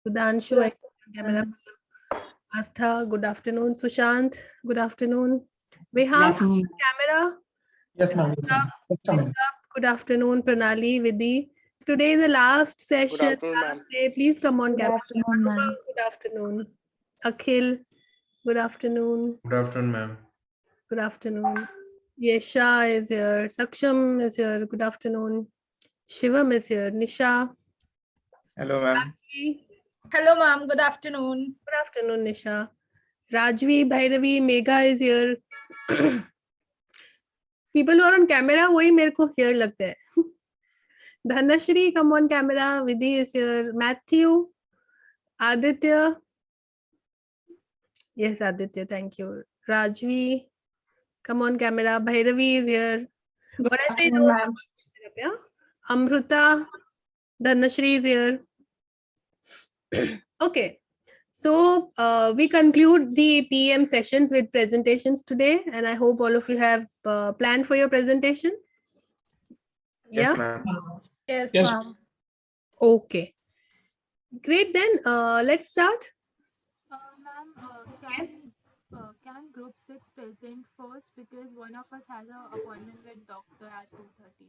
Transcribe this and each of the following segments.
Sudhanshu, camera. Astha, good afternoon. Sushant, good afternoon. Vihak, camera. Yes, ma'am. Good afternoon, Pranali, Vidhi. Today is the last session. Good afternoon, ma'am. Last day. Please come on Good camera. afternoon, ma'am. Good afternoon. Akhil, good afternoon. Good afternoon, ma'am. Good afternoon. Yesha is here. Saksham is here. Good afternoon. Shivam is here. Nisha. Hello, ma'am. Rajvi. Hello, ma'am. Good afternoon. Good afternoon, Nisha. Rajvi, Bhairavi, Megha is here. People who are on camera, वही मेरे को here लगता है. Dhanashri, come on camera. Vidhi is here. Matthew. Aditya. Yes, Aditya, thank you. Rajvi, come on camera. Bhairavi is here. What I say, no. Yeah? Amruta, Dhanashri is here. Okay. So we conclude the PM sessions with presentations today, and I hope all of you have planned for your presentation. Yes, Yeah. ma'am. Yes, Yes. ma'am. Okay. Great. Then let's start. Ma'am, can group 6 present first because one of us has an appointment with doctor at 2:30?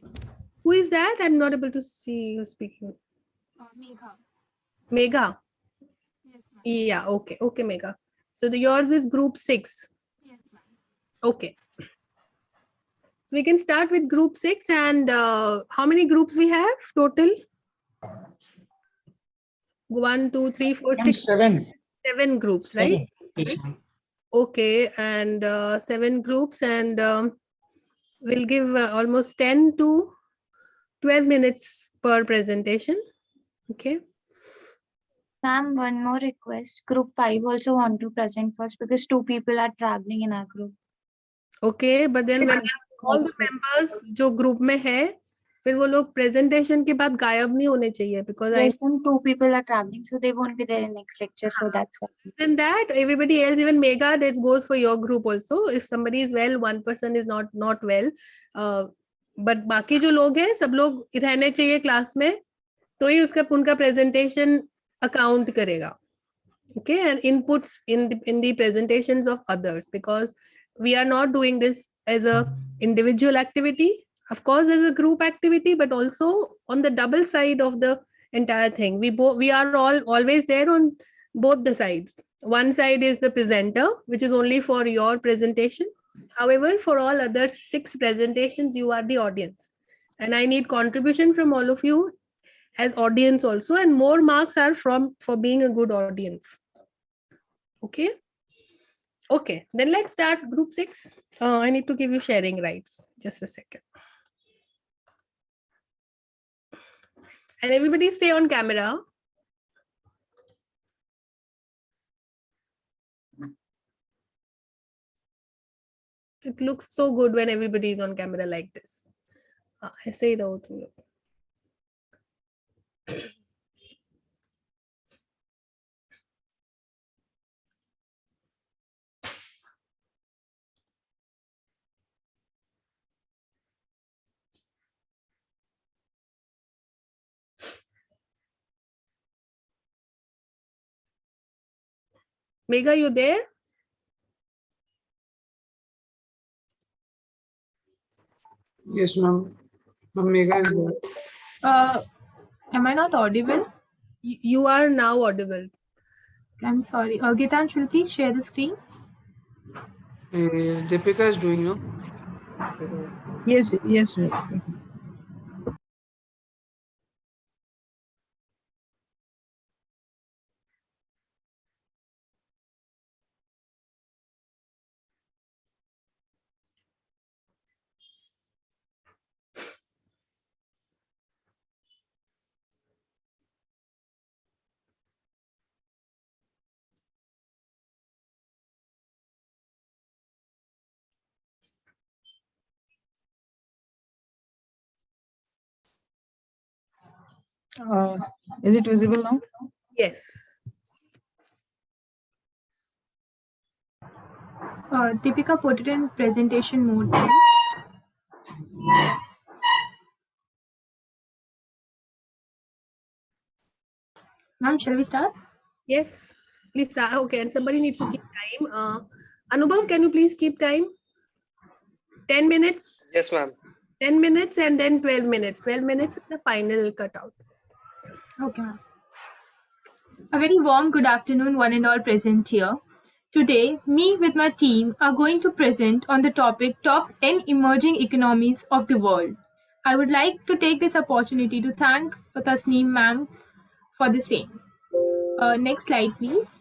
Who is that? I'm not able to see you speaking. Megha. Megha. Yes, ma'am. Yeah. Okay. Okay, Megha. So yours is group 6. Yes, ma'am. Okay. So we can start with group 6, and how many groups we have total? 1, 2, 3, 4, 6, 7 groups, right? Okay, and 7 groups, and we'll give almost 10 to 12 minutes per presentation. Okay. Ma'am, one more request. Group 5 also want to present first because 2 people are traveling in our group. Okay, but then when all the members जो group में है, फिर वो लोग presentation के बाद गायब नहीं होने चाहिए, because Yes, some 2 people are traveling, so they won't be there in next lecture. So that's why. Then that everybody else, even Megha, this goes for your group also. If somebody is well, one person is not well, but बाकी जो लोग हैं सब लोग रहने चाहिए class में, तो ही उसका उनका presentation account करेगा. Okay, and inputs in the presentations of others, because we are not doing this as a individual activity. Of course, as a group activity, but also on the double side of the entire thing. We are all always there on both the sides. One side is the presenter, which is only for your presentation. However, for all other 6 presentations, you are the audience, and I need contribution from all of you as audience also, and more marks are for being a good audience. Okay. Okay, then let's start group 6. I need to give you sharing rights. Just a second. And everybody stay on camera. It looks so good when everybody is on camera like this. I say it out. Megha, you there? Yes, ma'am. Megha is there. Am I not audible? You are now audible. I'm sorry. Gitansh, will you please share the screen? Deepika is doing, no? Yes, yes, sir. Is it visible now? Yes. Deepika, put it in presentation mode, please. Ma'am, shall we start? Yes, please start. Okay, and somebody needs to keep time. Anubhav, can you please keep time? 10 minutes, Yes, ma'am. 10 minutes, and then 12 minutes. 12 minutes is the final cutout. Okay, ma'am. A very warm good afternoon, one and all present here. Today, me with my team are going to present on the topic Top 10 Emerging Economies of the World. I would like to take this opportunity to thank Tasneem ma'am for the same. Next slide, please.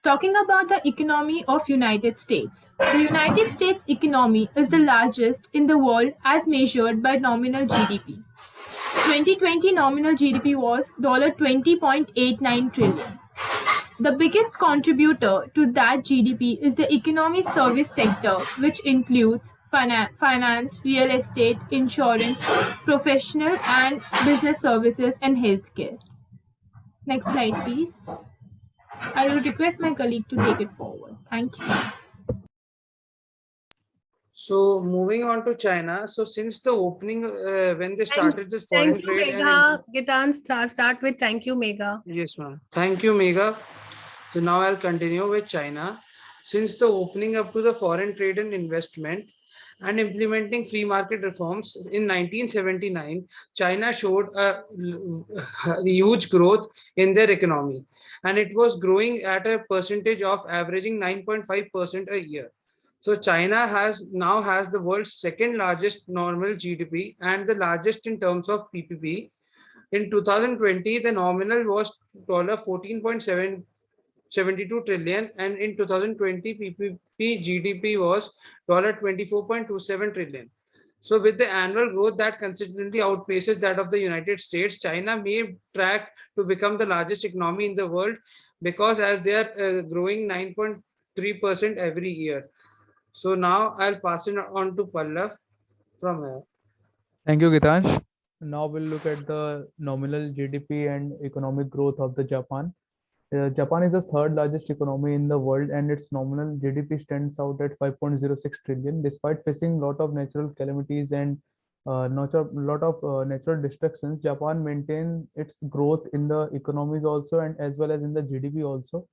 Talking about the economy of United States. The United States economy is the largest in the world as measured by nominal GDP. 2020 nominal GDP was $20.89 trillion. The biggest contributor to that GDP is the economy service sector, which includes finance, real estate, insurance, professional and business services, and healthcare. Next slide, please. I will request my colleague to take it forward. Thank you. So moving on to China. So since the opening, when they started this foreign Thank you, trade Megha. Gitan, start with thank you, Megha. Yes, ma'am. Thank you, Megha. So now I'll continue with China. Since the opening up to the foreign trade and investment and implementing free market reforms in 1979, China showed a huge growth in their economy, and it was growing at a percentage of averaging 9.5% a year. So China now has the world's second largest normal GDP and the largest in terms of PPP. In 2020, the nominal was $14.72 trillion, and in 2020, PPP GDP was $24.27 trillion. So, with the annual growth that consistently outpaces that of the United States, China may track to become the largest economy in the world because as they are growing 9.3% every year. So now I'll pass it on to Pallav from here. Thank you, Gitansh. Now we'll look at the nominal GDP and economic growth of the Japan. Japan is the third largest economy in the world, and its nominal GDP stands out at 5.06 trillion, despite facing a lot of natural calamities and natural destructions. Japan maintained its growth in the economies also, and as well as in the GDP also.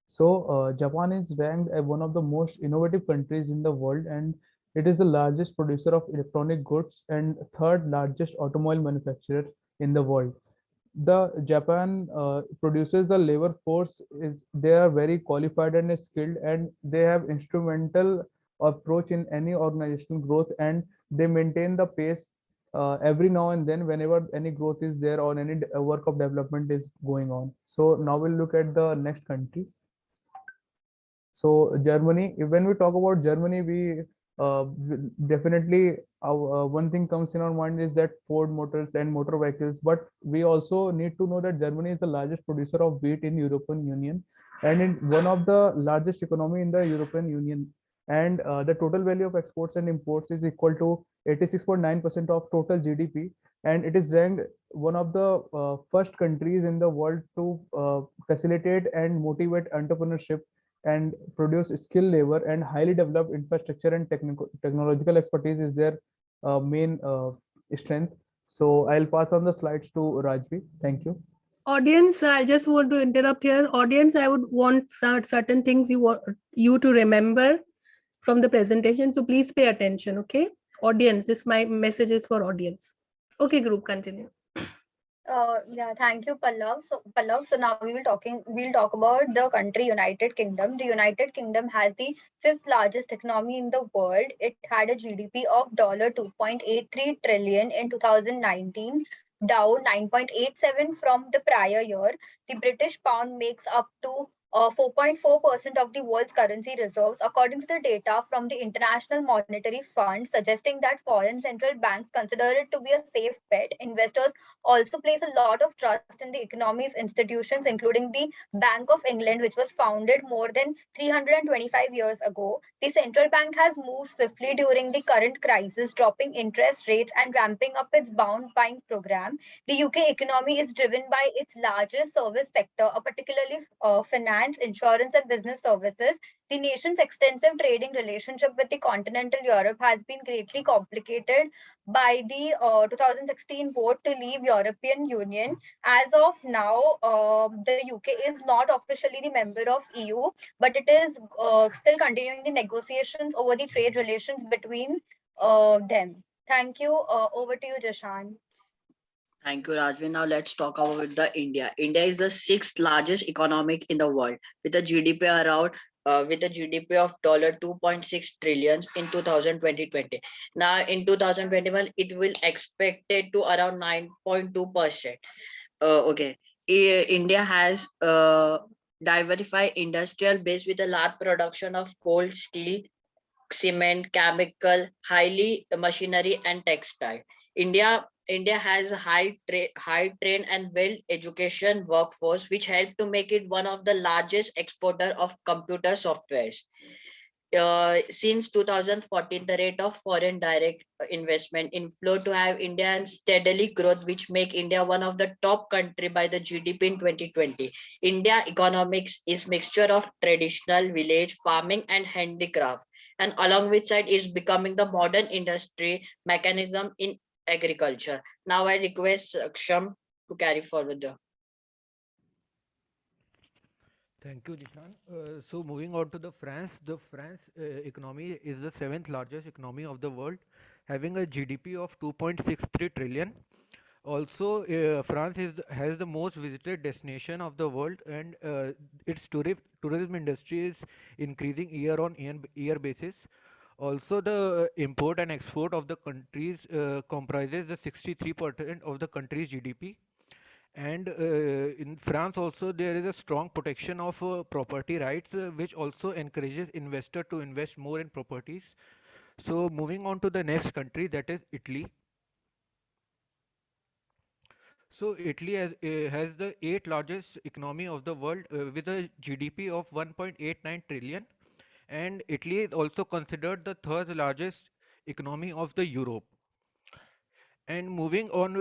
So, Japan is ranked as one of the most innovative countries in the world, and it is the largest producer of electronic goods and third largest automobile manufacturer in the world. The Japan produces the labor force is they are very qualified and skilled, and they have instrumental approach in any organizational growth, and they maintain the pace every now and then whenever any growth is there or any work of development is going on. So now we'll look at the next country. So Germany, when we talk about Germany, we definitely one thing comes in our mind is that Ford Motors and motor vehicles. But we also need to know that Germany is the largest producer of wheat in European Union, and in one of the largest economy in the European Union. And the total value of exports and imports is equal to 86.9% of total GDP, and it is ranked one of the first countries in the world to facilitate and motivate entrepreneurship and produce skilled labor, and highly developed infrastructure and technological expertise is their main strength. So I'll pass on the slides to Rajvi. Thank you. Audience, I just want to interrupt here. Audience, I would want certain things you to remember from the presentation. So please pay attention, okay? Audience, this my message is for audience. Okay, group, continue. Yeah, thank you, Pallav. So now we'll talk about the country United Kingdom. The United Kingdom has the fifth largest economy in the world. It had a GDP of $2.83 trillion in 2019, down 9.87 from the prior year. The British pound makes up to 4.4% of the world's currency reserves, according to the data from the International Monetary Fund, suggesting that foreign central banks consider it to be a safe bet. Investors also place a lot of trust in the economy's institutions, including the Bank of England, which was founded more than 325 years ago. The central bank has moved swiftly during the current crisis, dropping interest rates and ramping up its bond buying program. The UK economy is driven by its largest service sector, particularly finance, finance, insurance, and business services, the nation's extensive trading relationship with the continental Europe has been greatly complicated by the 2016 vote to leave European Union. As of now, the UK is not officially the member of EU, but it is still continuing the negotiations over the trade relations between them. Thank you. Over to you, Jashan. Thank you, Rajvi. Now let's talk about the India. India is the sixth largest economic in the world with a GDP around with a GDP of $2.6 trillion in 2020. Now in 2021, it will expected to around 9.2%. Okay. India has diversified industrial base with a large production of coal, steel, cement, chemical, highly machinery and textile. India has a high trained and well education workforce, which helped to make it one of the largest exporter of computer softwares. Since 2014, the rate of foreign direct investment inflow to have India and steadily growth, which make India one of the top country by the GDP in 2020. India economics is mixture of traditional village farming and handicraft, and along with that is becoming the modern industry mechanism in agriculture. Now I request Aksham to carry forward the. Thank you, Jishan. So moving on to the France economy is the seventh largest economy of the world, having a GDP of 2.63 trillion. Also, has the most visited destination of the world, and its tourism industry is increasing year on year basis. Also, the import and export of the countries comprises the 63% of the country's GDP. And in France also there is a strong protection of property rights, which also encourages investor to invest more in properties. So moving on to the next country, that is Italy. So Italy has the eighth largest economy of the world with a GDP of 1.89 trillion, and Italy is also considered the third largest economy of the Europe. And moving on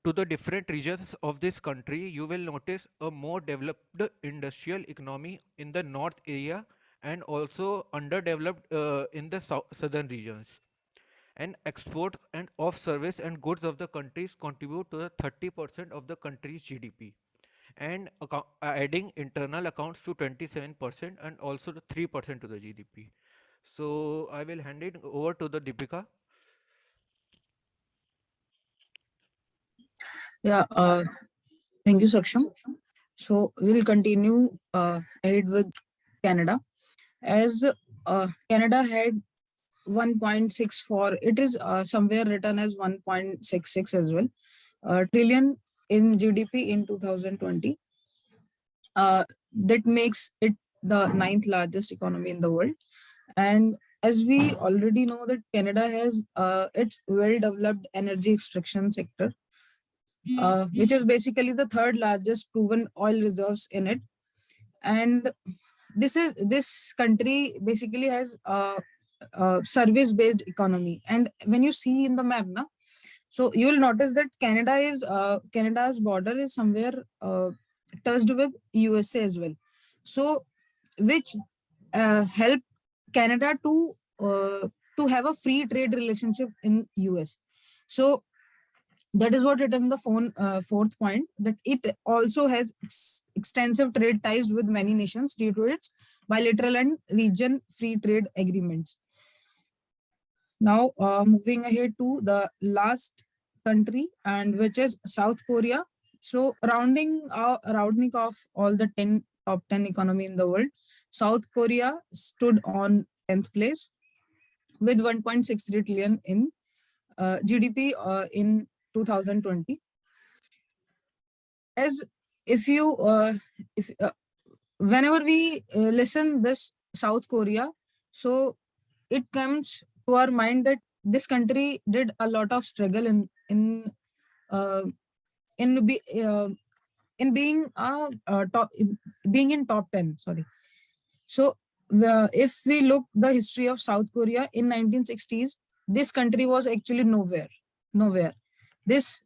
to the different regions of this country, you will notice a more developed industrial economy in the north area, and also underdeveloped in the southern regions. And export and of service and goods of the countries contribute to the 30% of the country's GDP, and adding internal accounts to 27% and also the 3% to the GDP. So I will hand it over to the Deepika. Yeah, thank you, Saksham. So we'll continue ahead with Canada. As Canada had 1.64, it is somewhere written as 1.66 as well, trillion in GDP in 2020. That makes it the ninth largest economy in the world. And as we already know that Canada has its well-developed energy extraction sector, which is basically the third largest proven oil reserves in it. And this country basically has a service-based economy. And when you see in the map now, so you will notice that Canada's border is somewhere touched with USA as well. So which help Canada to have a free trade relationship in US. So that is what it in the fourth point, that it also has extensive trade ties with many nations due to its bilateral and region free trade agreements. Now moving ahead to the last country, and which is South Korea. So rounding off all the top 10 economy in the world, South Korea stood on 10th place with 1.63 trillion in GDP in 2020. As if you whenever we listen this South Korea, so it comes to our mind that this country did a lot of struggle in being being in top 10. Sorry. So if we look the history of South Korea in 1960s, this country was actually nowhere. This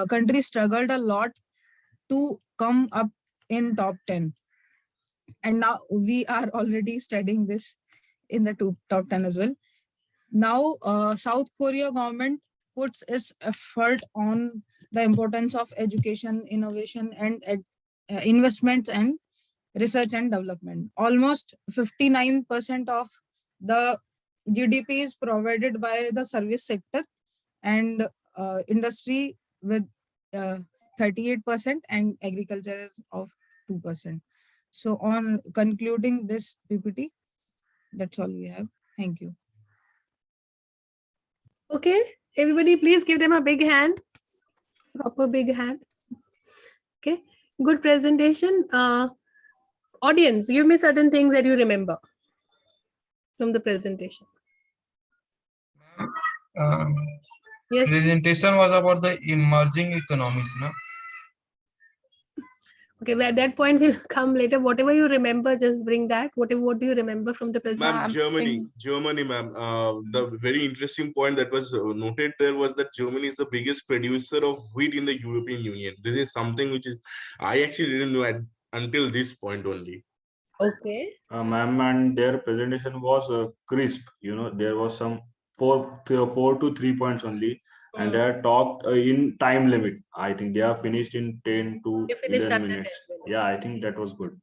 country struggled a lot to come up in top 10. and now we are already studying this in the top 10 as well. Now, South Korea government puts its effort on the importance of education, innovation, and investments and research and development. Almost 59% of the GDP is provided by the service sector and industry with 38% and agriculture is of 2%. So on concluding this PPT, that's all we have. Thank you. Okay, everybody, please give them a big hand. Proper big hand. Okay, good presentation. Audience, give me certain things that you remember from the presentation. Yes. Presentation was about the emerging economies, no? Okay, well, at that point will come later. Whatever you remember, just bring that. What do you remember from the presentation? Ma'am, Germany, ma'am. The very interesting point that was noted there was that Germany is the biggest producer of wheat in the European Union. This is something which is I actually didn't know until this point only. Okay. Ma'am, and their presentation was crisp. You know, there was some 4 to 3 points only, and they are talked in time limit. I think they are finished in 10 to 11 minutes. Yeah, I think that was good.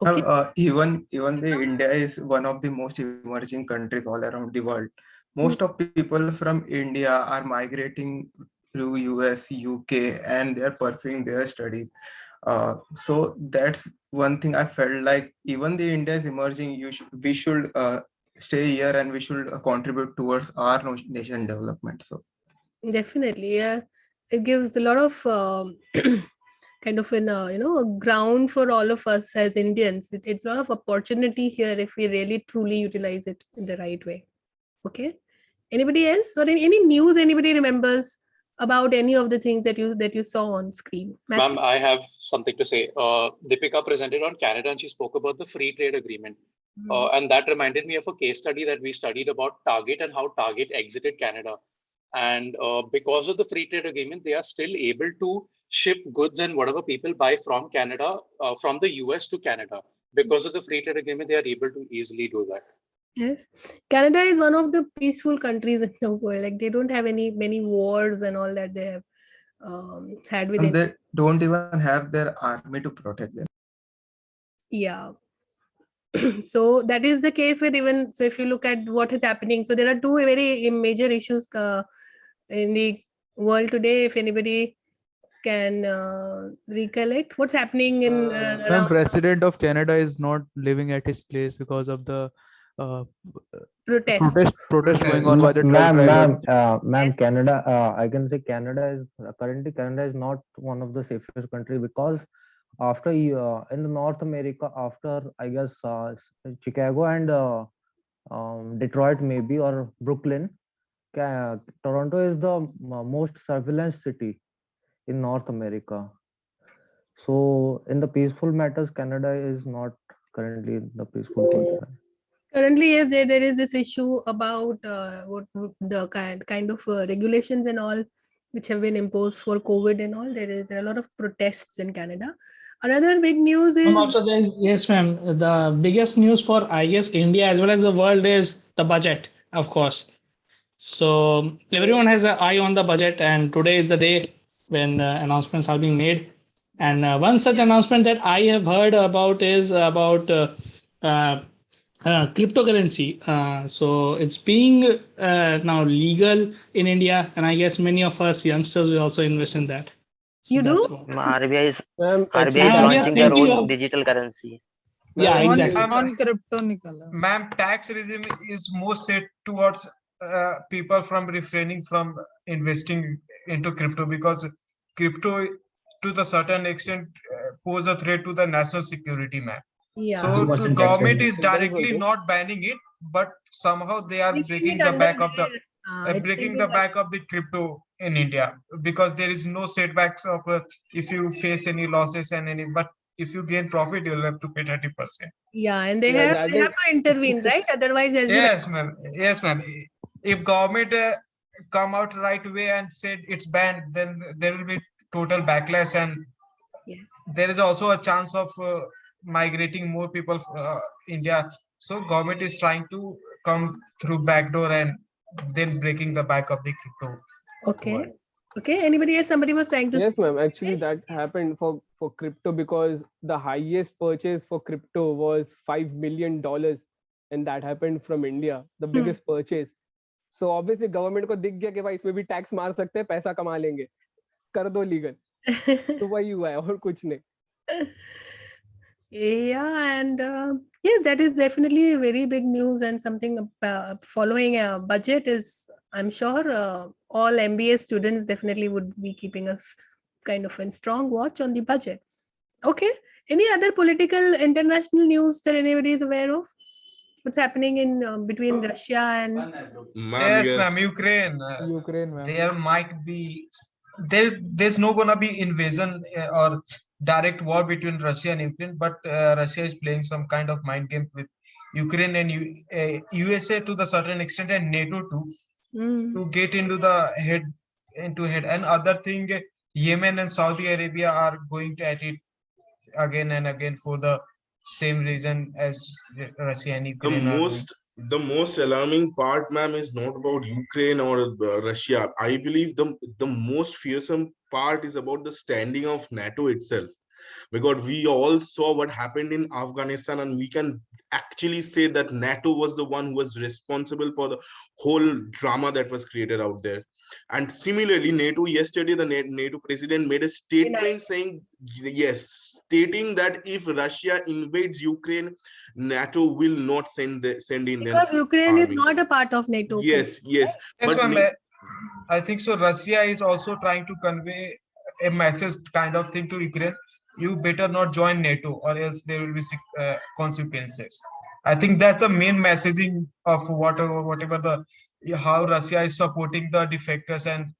Okay. Even the India is one of the most emerging countries all around the world. Most of people from India are migrating to US, UK, and they are pursuing their studies. So that's one thing I felt like even the India is emerging. We should stay here and we should contribute towards our nation development. So definitely, yeah, it gives a lot of kind of a ground for all of us as Indians. It's a lot of opportunity here if we really truly utilize it in the right way. Okay, anybody else or any news anybody remembers about any of the things that you saw on screen? Ma'am, I have something to say. Deepika presented on Canada and she spoke about the free trade agreement. And that reminded me of a case study that we studied about Target and how Target exited Canada. And because of the free trade agreement, they are still able to ship goods and whatever people buy from Canada, from the US to Canada. Because of the free trade agreement, they are able to easily do that. Yes, Canada is one of the peaceful countries in the world. Like they don't have many wars and all that they have had with. And they don't even have their army to protect them. Yeah. So that is the case with even, so if you look at what is happening, so there are two very major issues in the world today. If anybody can recollect what's happening in the president of Canada is not living at his place because of the protest going on by the truck drivers. Ma'am, Canada, I can say Canada is not one of the safest country because after in the North America, after I guess Chicago and Detroit maybe or Brooklyn, Toronto is the most surveillance city in North America. So in the peaceful matters, Canada is not currently the peaceful country. Currently, yes, there is this issue about what the kind of regulations and all which have been imposed for COVID and all. There are a lot of protests in Canada. Another big news is yes, ma'am. The biggest news for I guess India as well as the world is the budget, of course. So everyone has an eye on the budget, and today is the day when announcements are being made. And one such announcement that I have heard about is about cryptocurrency. So it's being now legal in India, and I guess many of us youngsters will also invest in that. You do? RBI is launching their own digital currency. Yeah, exactly. On crypto, Nicola. Ma'am, tax regime is more set towards people from refraining from investing into crypto because crypto to the certain extent pose a threat to the national security, ma'am. Yeah. So the government is directly not banning it, but somehow they are breaking the back of the crypto in India because there is no setbacks of if you face any losses and any, but if you gain profit, you'll have to pay 30%. Yeah, and they have to intervene, right? Otherwise, as yes, ma'am. Yes, ma'am. If government come out right away and said it's banned, then there will be total backlash, and there is also a chance of migrating more people India. So government is trying to come through backdoor and then breaking the back of the crypto Okay. world. Okay. Anybody else? Somebody was trying to. Yes, ma'am. Actually, that happened for crypto because the highest purchase for crypto was $5 million, and that happened from India, the biggest purchase. So obviously, government को दिख गया कि भाई इसमें भी tax मार सकते हैं, पैसा कमा लेंगे, कर दो लीगल. तो वही हुआ है और कुछ नहीं. Yeah, and yes, that is definitely very big news and something following a budget is, I'm sure all MBA students definitely would be keeping us kind of in strong watch on the budget. Okay. Any other political international news that anybody is aware of? What's happening in between Russia and? Yes, ma'am. Ukraine. Ukraine, ma'am. There might be there's no gonna be invasion or direct war between Russia and Ukraine, but Russia is playing some kind of mind game with Ukraine and USA to the certain extent, and NATO too, to get into the head. And other thing, Yemen and Saudi Arabia are going at it again and again for the same reason as Russia and Ukraine are doing. The most alarming part, ma'am, is not about Ukraine or Russia. I believe the most fearsome part is about the standing of NATO itself, because we all saw what happened in Afghanistan, and we can actually say that NATO was the one who was responsible for the whole drama that was created out there. And similarly, NATO yesterday, the NATO president made a statement saying, yes, stating that if Russia invades Ukraine, NATO will not send in because Ukraine army. is not a part of NATO. Yes. Yes, but I think so. Russia is also trying to convey a message kind of thing to Ukraine. You better not join NATO, or else there will be consequences. I think that's the main messaging of whatever how Russia is supporting the defectors and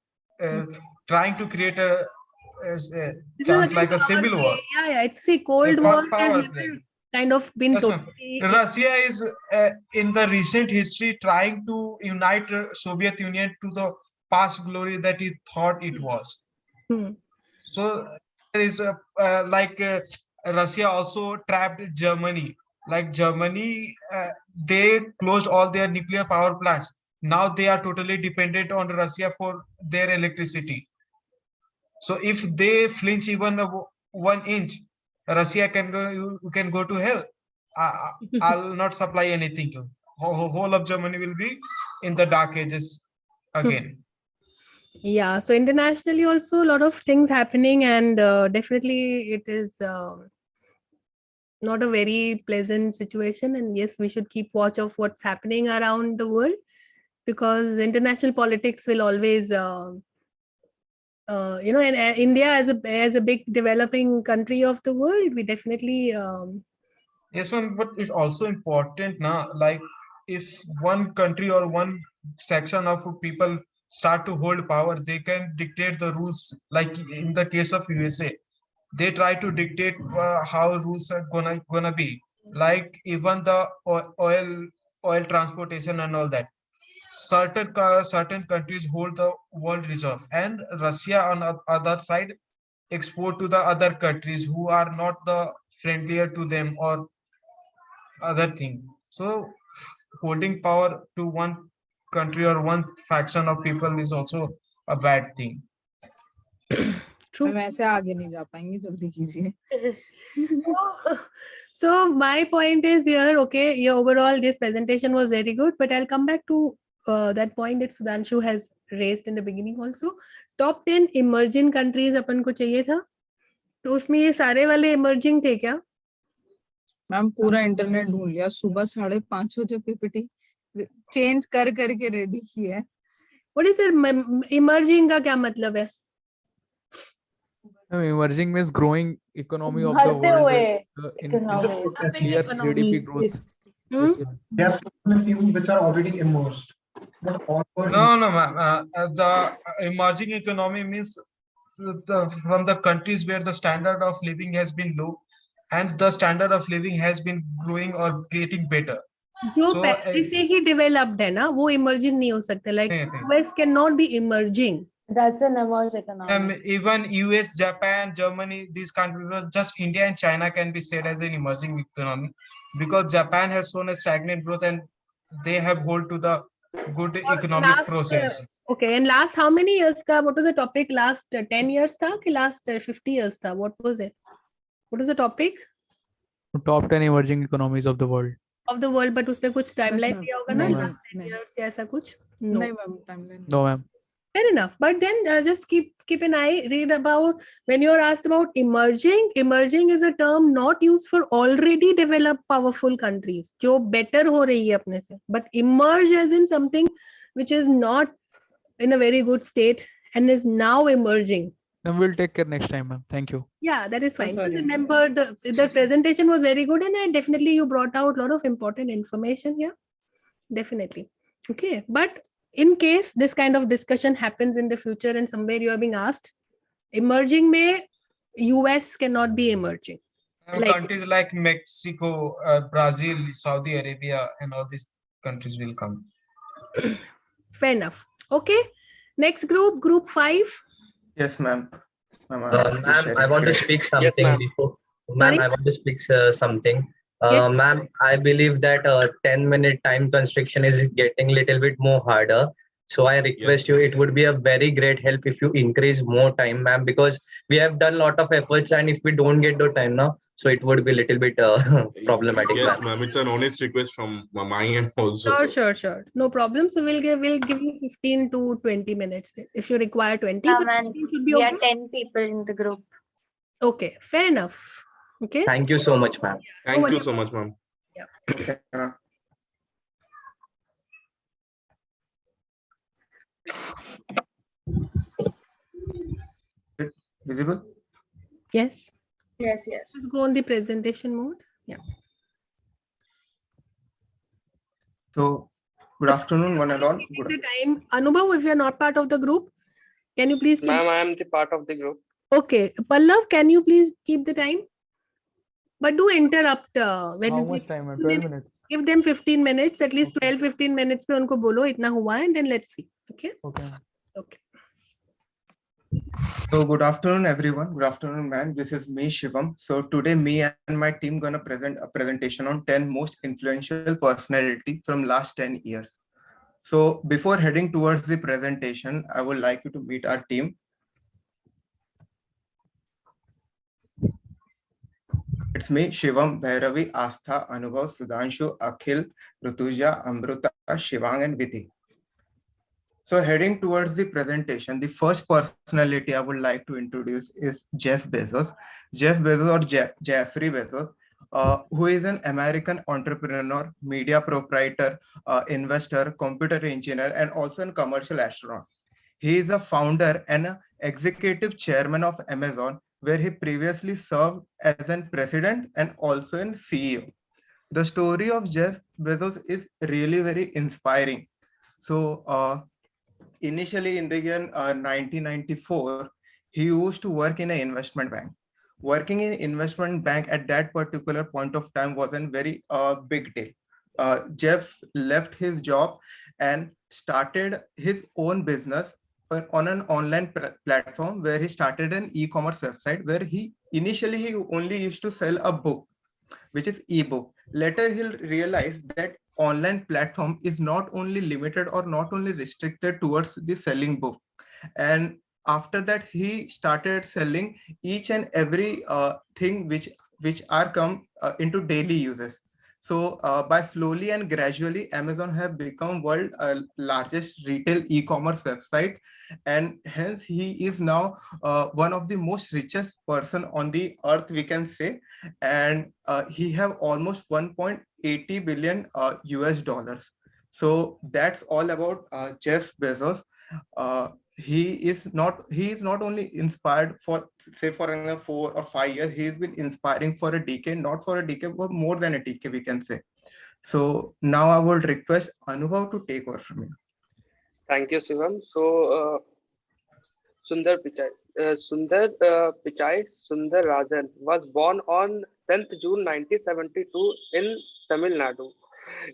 trying to create a chance like a civil war. Yeah, it's the Cold War has never kind of been totally. Russia is in the recent history trying to unite Soviet Union to the past glory that he thought it was. So there is Russia also trapped Germany. Like Germany, they closed all their nuclear power plants. Now they are totally dependent on Russia for their electricity. So if they flinch even 1 inch, Russia can go. You can go to hell. I'll not supply anything to. Whole of Germany will be in the dark ages again. Yeah. So internationally also a lot of things happening, and definitely it is not a very pleasant situation. And yes, we should keep watch of what's happening around the world, because international politics will always. And India as a big developing country of the world, we definitely. Yes, ma'am, but it's also important now. Like if one country or one section of people start to hold power, they can dictate the rules. Like in the case of USA, they try to dictate how rules are gonna be. Like even the oil transportation and all that. Certain countries hold the world reserve, and Russia on the other side export to the other countries who are not the friendlier to them or other thing. So holding power to one country or one faction of people is also a bad thing. True. वैसे आगे नहीं जा पाएंगे, जल्दी कीजिए. So my point is here, okay, yeah, overall this presentation was very good, but I'll come back to that point that Sudhanshu has raised in the beginning also. Top 10 emerging countries अपन को चाहिए था, तो उसमें ये सारे वाले emerging थे क्या? मैम पूरा इंटरनेट ढूंढ लिया, सुबह 5:30 बजे पीपीटी चेंज करके रेडी किया है. What is emerging का क्या मतलब है? Emerging means growing economy of the world. In clear GDP growth. There are a few which are already immersed. No, ma'am. The emerging economy means from the countries where the standard of living has been low and the standard of living has been growing or getting better. जो पहले से ही developed है ना, वो emerging नहीं हो सकते. Like US cannot be emerging. That's an emerging economy. Even US, Japan, Germany, these countries, just India and China can be said as an emerging economy because Japan has shown a stagnant growth and they have hold to the good economic process. Okay, and last how many years ka? What was the topic? Last 10 years tha? Ki last 50 years tha? What was it? What is the topic? Top 10 emerging economies of the world. Of the world, but उसपे कुछ timeline दिया होगा ना? No, Last 10 years या ऐसा कुछ? No. नहीं ma'am timeline No, ma'am. Fair enough. But then just keep an eye, read about when you're asked about emerging. Emerging is a term not used for already developed powerful countries, जो better हो रही है अपने से. But emerge as in something which is not in a very good state and is now emerging. Then we'll take care next time, ma'am. Thank you. Yeah, that is fine. sorry. Remember, the presentation was very good, and definitely you brought out a lot of important information here. Definitely. Okay, but in case this kind of discussion happens in the future and somewhere you are being asked, emerging may US cannot be emerging. Countries like Mexico, Brazil, Saudi Arabia, and all these countries will come. Fair enough. Okay, next group 5. Yes, ma'am. Ma'am, I want to speak something before. Ma'am, I want to speak something. Ma'am, I believe that 10-minute time constriction is getting a little bit more harder. So I request you, it would be a very great help if you increase more time, ma'am, because we have done a lot of efforts, and if we don't get the time now, so it would be a little bit problematic. Yes, ma'am. It's an honest request from my end also. Sure. No problem. So we'll give you 15 to 20 minutes if you require 20. We are 10 people in the group. Okay, fair enough. Okay. Thank you so much, ma'am. Thank you so much, ma'am. Yeah. Okay. Visible? Yes. Yes. Let's go on the presentation mode. Yeah. So, good afternoon, one and all. Good the time. Anubhav, if you're not part of the group, can you please keep... Ma'am, I am the part of the group. Okay. Pallav, can you please keep the time? But do interrupt. When How you much time, ma'am? 12 minutes. Give them 15 minutes, at least 12-15 minutes में उनको बोलो इतना हुआ है, and then let's see. Okay? Okay. So good afternoon, everyone. Good afternoon, man. This is me, Shivam. So today, me and my team gonna present a presentation on 10 most influential personality from last 10 years. So before heading towards the presentation, I would like you to meet our team. It's me, Shivam, Bhairavi, Astha, Anubhav, Sudhanshu, Akhil, Rutuja, Amruta, Shivang, and Vidhi. So heading towards the presentation, the first personality I would like to introduce is Jeff Bezos. Jeff Bezos or Jeffrey Bezos, who is an American entrepreneur, media proprietor, investor, computer engineer, and also a commercial astronaut. He is a founder and an executive chairman of Amazon, where he previously served as a president and also a CEO. The story of Jeff Bezos is really very inspiring. So initially in the year 1994, he used to work in an investment bank. Working in investment bank at that particular point of time wasn't very big deal. Jeff left his job and started his own business on an online platform where he started an e-commerce website where he only used to sell a book, which is ebook. Later he'll realize that online platform is not only limited or not only restricted towards the selling book. And after that, he started selling each and every thing which are come into daily uses. So by slowly and gradually, Amazon have become world largest retail e-commerce website, and hence he is now one of the most richest person on the earth, we can say, and he have almost 1.80 billion US dollars. So that's all about Jeff Bezos. He is not only inspired for, say, for example, 4 or 5 years. He's been inspiring for a decade, not for a decade, but more than a decade, we can say. So now I would request Anubhav to take over from you. Thank you, Shivam. So Sundar Pichai Rajan was born on 10th June 1972 in Tamil Nadu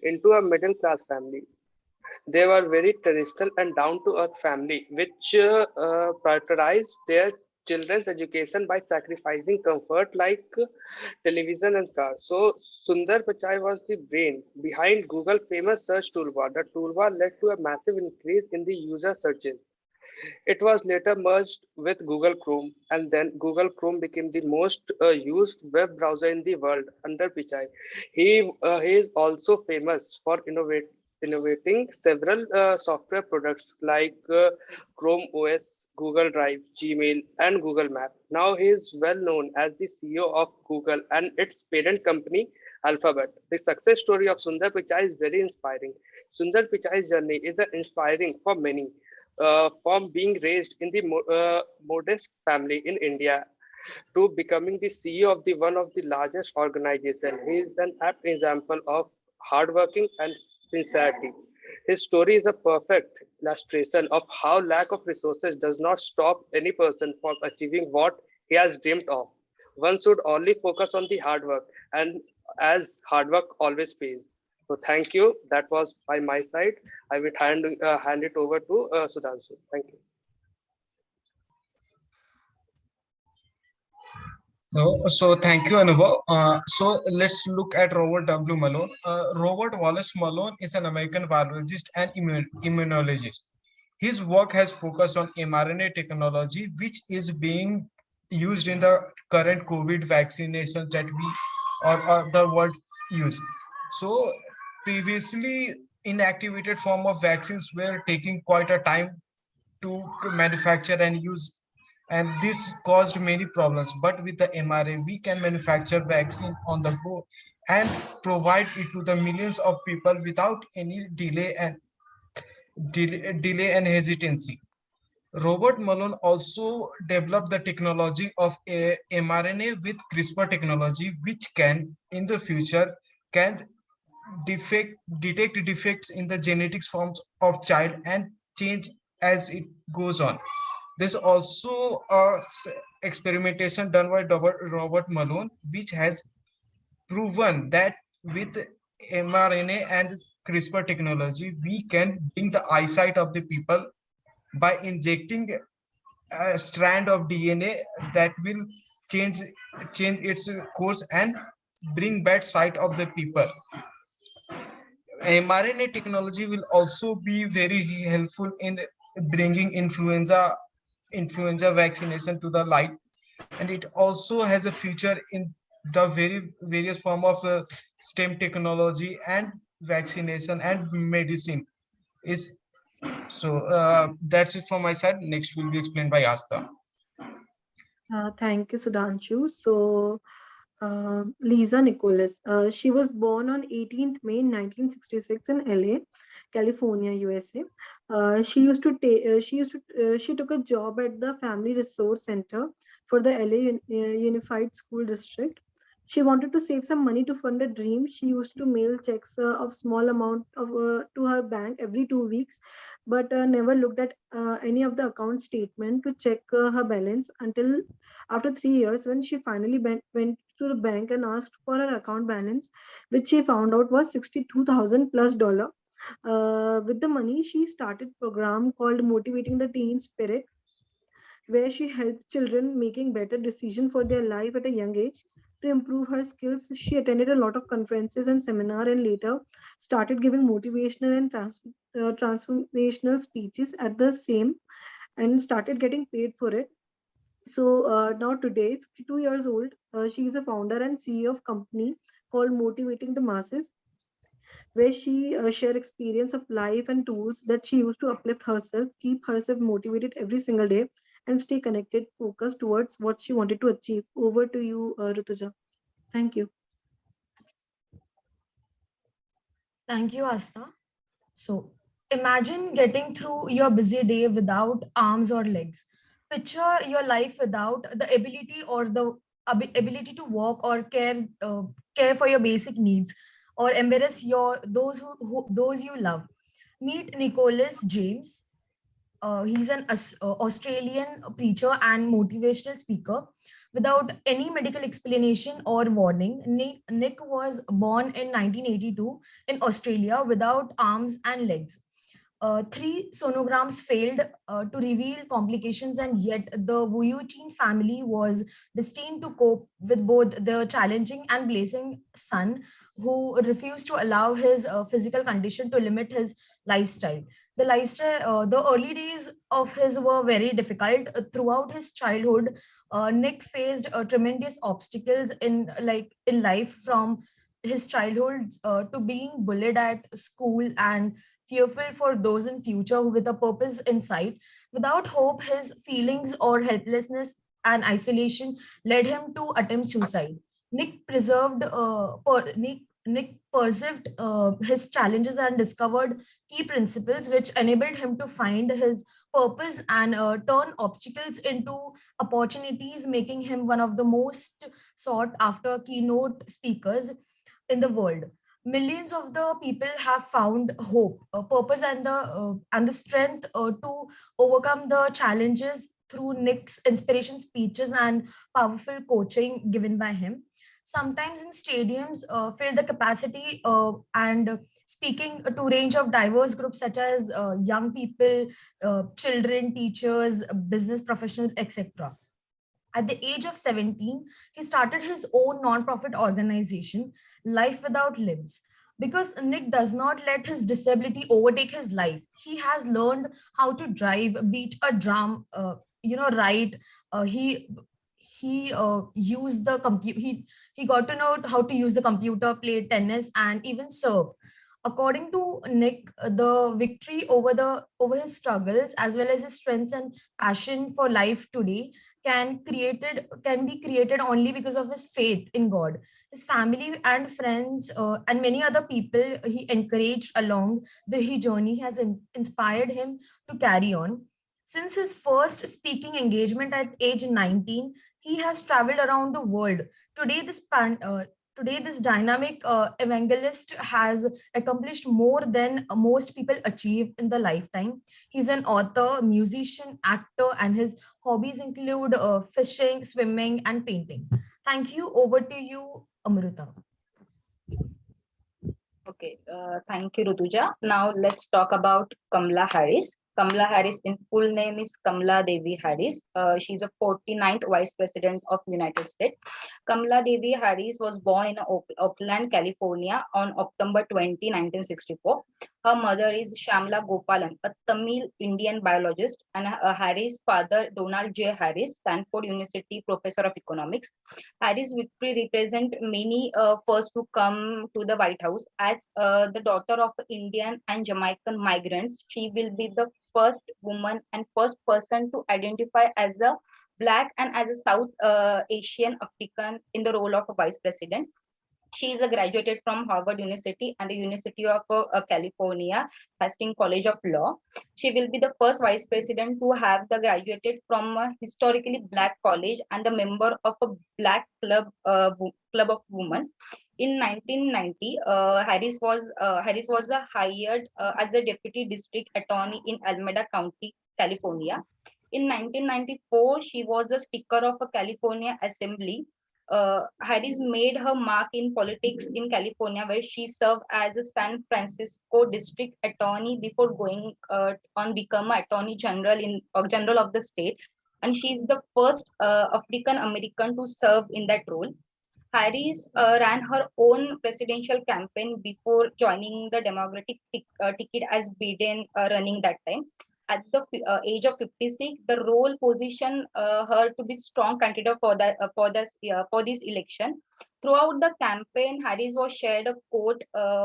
into a middle class family. They were very traditional and down-to-earth family, which prioritized their children's education by sacrificing comfort like television and cars. So Sundar Pichai was the brain behind Google famous search toolbar. The toolbar led to a massive increase in the user searches. It was later merged with Google Chrome, and then Google Chrome became the most used web browser in the world under Pichai. He is also famous for innovating several software products like Chrome OS, Google Drive, Gmail, and Google Maps. Now he is well known as the CEO of Google and its parent company Alphabet. The success story of Sundar Pichai is very inspiring. Sundar Pichai's journey is inspiring for many from being raised in the modest family in India to becoming the CEO of the one of the largest organization. He is an apt example of hardworking and sincerity. His story is a perfect illustration of how lack of resources does not stop any person from achieving what he has dreamed of. One should only focus on the hard work, and as hard work always pays. So thank you. That was by my side. I will hand it over to Sudhanshu. Thank you. So thank you, Anubhav. So let's look at Robert W. Malone. Robert Wallace Malone is an American virologist and immunologist. His work has focused on mRNA technology, which is being used in the current COVID vaccinations that we or the world use. So previously, inactivated form of vaccines were taking quite a time to manufacture and use, and this caused many problems. But with the mRNA, we can manufacture vaccine on the go and provide it to the millions of people without any delay and hesitancy. Robert Malone also developed the technology of a mRNA with CRISPR technology, which can, in the future, can detect defects in the genetics forms of child and change as it goes on. There's also experimentation done by Robert Malone, which has proven that with mRNA and CRISPR technology, we can bring the eyesight of the people by injecting a strand of DNA that will change its course and bring back sight of the people. mRNA technology will also be very helpful in bringing influenza vaccination to the light, and it also has a future in the various form of STEM technology and vaccination and medicine. Is so that's it from my side. Next will be explained by Asta. Thank you, Sudhanshu. So, Lisa Nicholas, she was born on 18th May 1966 in LA, California, USA. She took a job at the Family Resource Center for the LA Unified School District. She wanted to save some money to fund a dream. She used to mail checks of small amount of to her bank every 2 weeks, but never looked at any of the account statement to check her balance until after 3 years, when she finally went to the bank and asked for her account balance, which she found out was $62,000+. With the money, she started a program called Motivating the Teen Spirit, where she helped children making better decisions for their life at a young age. To improve her skills, she attended a lot of conferences and seminars, and later started giving motivational and transformational speeches at the same, and started getting paid for it. So now today, 52 years old, she is a founder and CEO of company called Motivating the Masses, where she share experience of life and tools that she used to uplift herself, keep herself motivated every single day, and stay connected, focused towards what she wanted to achieve. Over to you, Rutuja. Thank you. Thank you, Asta. So imagine getting through your busy day without arms or legs. Picture your life without the ability or the ability to walk or care for your basic needs or embarrass those you love. Meet Nicholas James. He's an Australian preacher and motivational speaker. Without any medical explanation or warning, Nick was born in 1982 in Australia without arms and legs. Three sonograms failed to reveal complications, and yet the Wuyutin family was destined to cope with both the challenging and blessing son, who refused to allow his physical condition to limit his lifestyle. The early days of his were very difficult. Throughout his childhood, Nick faced tremendous obstacles in life, from his childhood to being bullied at school and fearful for those in future with a purpose in sight. Without hope, his feelings or helplessness and isolation led him to attempt suicide. Nick perceived his challenges and discovered key principles which enabled him to find his purpose and turn obstacles into opportunities, making him one of the most sought after keynote speakers in the world. Millions of the people have found hope, purpose, and the strength to overcome the challenges through Nick's inspiration speeches and powerful coaching given by him. Sometimes in stadiums, fill the capacity and speaking to range of diverse groups such as young people, children, teachers, business professionals, etc. At the age of 17, he started his own non-profit organization, Life Without Limbs. Because Nick does not let his disability overtake his life, he has learned how to drive, beat a drum, write. He used the computer. He got to know how to use the computer, play tennis, and even serve. According to Nick, the victory over his struggles, as well as his strengths and passion for life today, can be created only because of his faith in God. His family and friends and many other people he encouraged along his journey has inspired him to carry on. Since his first speaking engagement at age 19, he has traveled around the world. Today, this dynamic evangelist has accomplished more than most people achieve in the lifetime. He's an author, musician, actor, and his hobbies include fishing, swimming, and painting. Thank you. Over to you, Amrita. Okay, thank you, Rutuja. Now let's talk about Kamala Harris. Kamala Harris in full name is Kamala Devi Harris. She's a 49th Vice President of United States. Kamala Devi Harris was born in Oakland, California on October 20, 1964. Her mother is Shamla Gopalan, a Tamil Indian biologist, and Harris' father, Donald J. Harris, Stanford University professor of economics. Harris' victory represent many first to come to the White House. As the daughter of Indian and Jamaican migrants, she will be the first woman and first person to identify as a Black and as a South Asian African in the role of a vice president. She is a graduated from Harvard University and the University of California, Hastings College of Law. She will be the first vice president to have the graduated from a historically Black college and the member of a Black club of women. In 1990, Harris was hired as a deputy district attorney in Alameda County, California. In 1994, she was the Speaker of a California Assembly. Harris made her mark in politics in California, where she served as a San Francisco district attorney before going on become attorney general general of the state, and she is the first African American to serve in that role. Harris ran her own presidential campaign before joining the Democratic ticket as Biden running that time. At the age of 56, the role positioned her to be strong candidate for this election. Throughout the campaign, Harris was shared a quote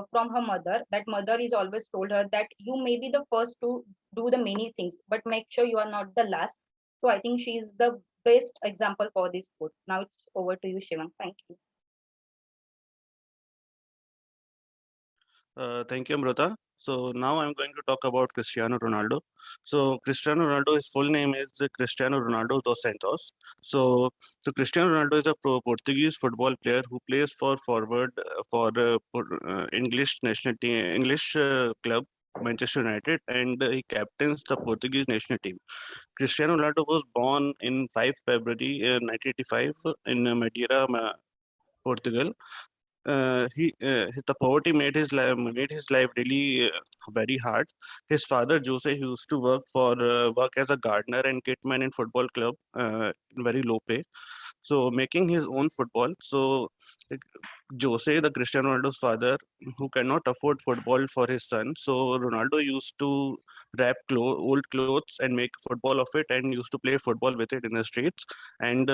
from her mother. That mother is always told her that you may be the first to do the many things, but make sure you are not the last. So I think she is the best example for this quote. Now it's over to you, Shivam. Thank you. Thank you, Amrita. So now I'm going to talk about Cristiano Ronaldo. So Cristiano Ronaldo, his full name is Cristiano Ronaldo dos Santos. So Cristiano Ronaldo is a Portuguese football player who plays for forward for English national team, English club Manchester United, and he captains the Portuguese national team. Cristiano Ronaldo was born in 5 February 1985 in Madeira, Portugal. the poverty made his life really very hard. His father Jose, he used to work as a gardener and kitman in football club, in very low pay. So making his own football. So like, Jose, the Cristiano Ronaldo's father, who cannot afford football for his son, so Ronaldo used to wrap old clothes and make football of it, and used to play football with it in the streets. And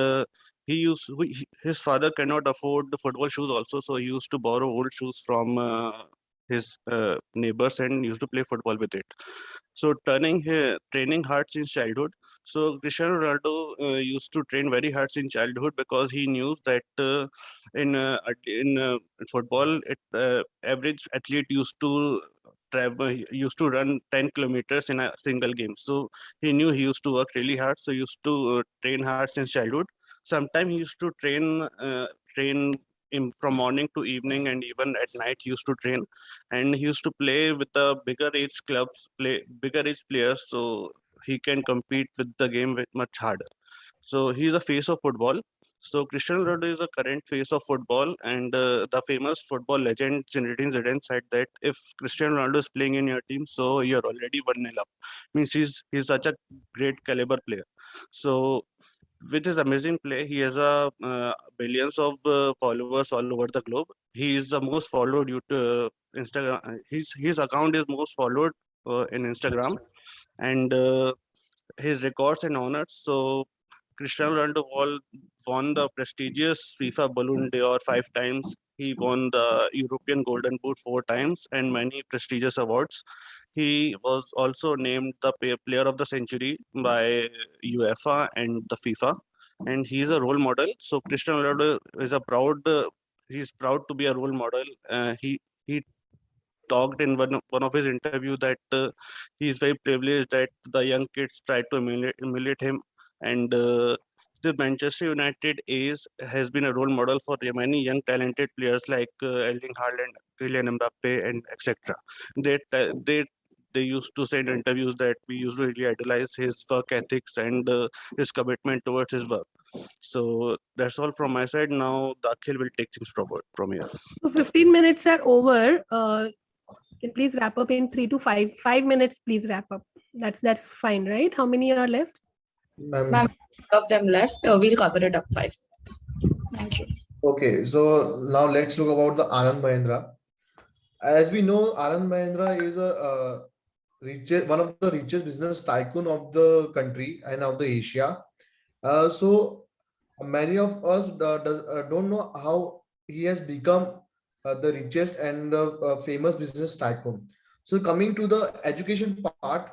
his father cannot afford the football shoes also, so he used to borrow old shoes from his neighbors and used to play football with it. So training hard since childhood. So Cristiano Ronaldo used to train very hard in childhood because he knew that in football, average athlete used to run 10 kilometers in a single game. So he knew he used to work really hard. So he used to train hard since childhood. Sometimes he used to train from morning to evening, and even at night he used to train. And he used to play with the bigger age players, so he can compete with the game with much harder. So he's the face of football. So Cristiano Ronaldo is the current face of football, and the famous football legend Zinedine Zidane said that if Cristiano Ronaldo is playing in your team, so you're already 1-0 up. Means he's such a great caliber player. So with his amazing play, he has billions of followers all over the globe. He is the most followed Instagram. His account is most followed in Instagram, and his records and honors. So Cristiano Ronaldo won the prestigious FIFA Ballon d'Or 5 times. He won the European Golden Boot 4 times and many prestigious awards. He was also named the Player of the Century by UEFA and the FIFA, and he is a role model. So Cristiano Ronaldo is he's proud to be a role model. He talked in one of his interview that he is very privileged that the young kids try to emulate him, and the Manchester United A's has been a role model for many young talented players like Erling Haaland, Kylian Mbappe, and etc. They t- they used to say in interviews that we used to really idolize his work ethics and his commitment towards his work. So that's all from my side. Now Dakhil will take things forward from here. So 15 minutes are over. Can please wrap up in 3 to 5 minutes. Please wrap up. That's fine, right? How many are left? Ma'am, of them left. We'll cover it up 5 minutes. Thank you. Okay, so now let's look about the Anand Mahindra. As we know, Anand Mahindra is one of the richest business tycoon of the country and of the Asia. So many of us don't know how he has become the richest and the famous business tycoon. So coming to the education part,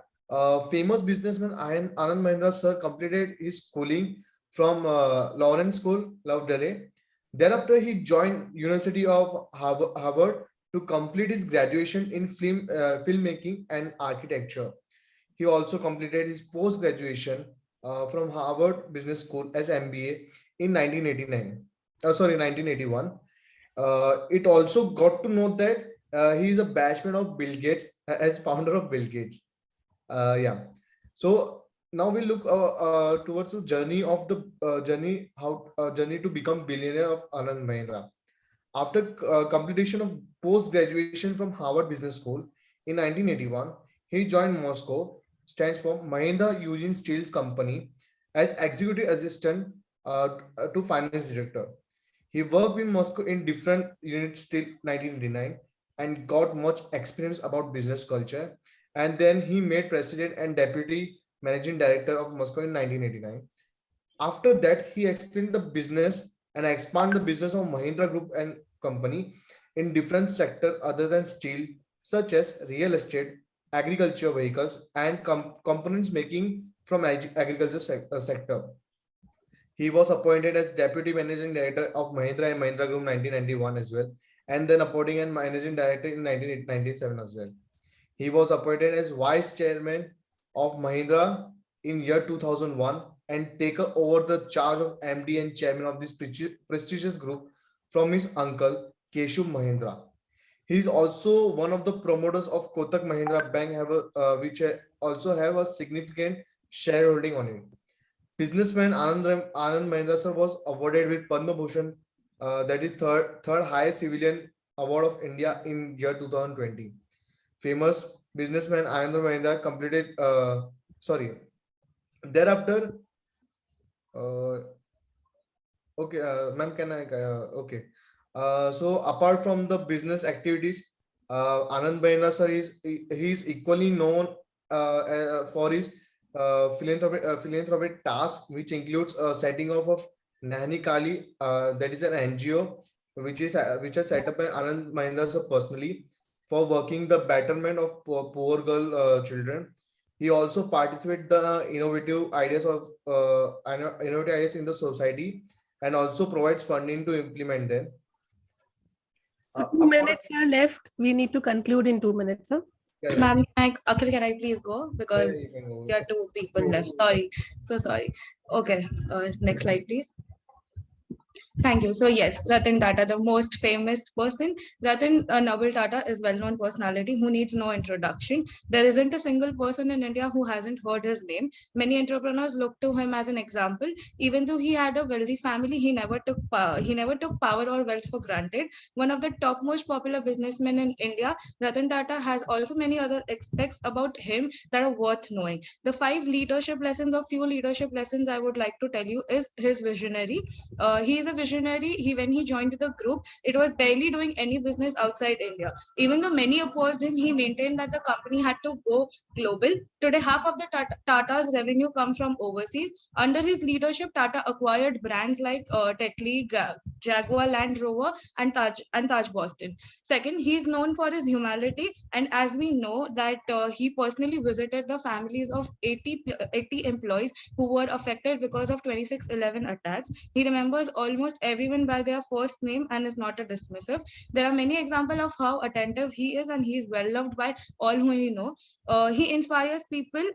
famous businessman Anand Mahindra sir completed his schooling from Lawrence School, Love Delhi. Thereafter, he joined University of Harvard to complete his graduation in filmmaking and architecture. He also completed his post-graduation from Harvard Business School as MBA in 1981. It also got to know that he is a batchman of Bill Gates as founder of Bill Gates. Yeah. So now we look towards the journey of the journey to become billionaire of Anand Mahindra. After completion of post-graduation from Harvard Business School in 1981, he joined Moscow, stands for Mahindra Eugene Steels Company, as executive assistant to finance director. He worked in Moscow in different units till 1989 and got much experience about business culture. And then he made president and deputy managing director of Moscow in 1989. After that, he explained the business and expand the business of Mahindra Group and Company in different sectors other than steel, such as real estate, agriculture vehicles, and components making from agriculture sector. He was appointed as deputy managing director of Mahindra and Mahindra Group 1991 as well, and then appointing and managing director in 1997 as well. He was appointed as vice chairman of Mahindra in year 2001 and taken over the charge of MD and chairman of this prestigious group from his uncle Keshu Mahindra. He is also one of the promoters of Kotak Mahindra Bank, which also have a significant shareholding on it. Businessman Anand Mahindra sir was awarded with Padma Bhushan That is third highest civilian award of India in year 2020. Famous businessman Anand Mahindra completed. Sorry. Thereafter, okay, ma'am, can I? Okay. So apart from the business activities, Anand Mahindra sir he is equally known for his philanthropic task, which includes setting up of Nani Kali, that is an NGO which is set up by Anand Mahindra sir personally for working the betterment of poor girl children. He also participated the innovative ideas in the society and also provides funding to implement them. So 2 minutes are left. We need to conclude in 2 minutes, huh? Ma'am, Akhil, can I please go? Because you can go. there are 2 people left. Sorry. So sorry. Okay. Next slide, please. Thank you. So yes, Ratan Tata, the most famous person. Ratan Naval Tata is well-known personality who needs no introduction. There isn't a single person in India who hasn't heard his name. Many entrepreneurs look to him as an example. Even though he had a wealthy family, he never took power or wealth for granted. One of the top most popular businessmen in India, Ratan Tata has also many other aspects about him that are worth knowing. The 5 leadership lessons or few leadership lessons I would like to tell you is his visionary. He is a visionary. When he joined the group, it was barely doing any business outside India. Even though many opposed him, he maintained that the company had to go global. Today, half of the Tata's revenue comes from overseas. Under his leadership, Tata acquired brands like Tetley, Jaguar Land Rover, and Taj Boston. Second, he is known for his humility, and as we know that he personally visited the families of 80 employees who were affected because of 26/11 attacks. He remembers almost everyone by their first name and is not a dismissive. There are many examples of how attentive he is, and he is well loved by all who he know. He inspires people.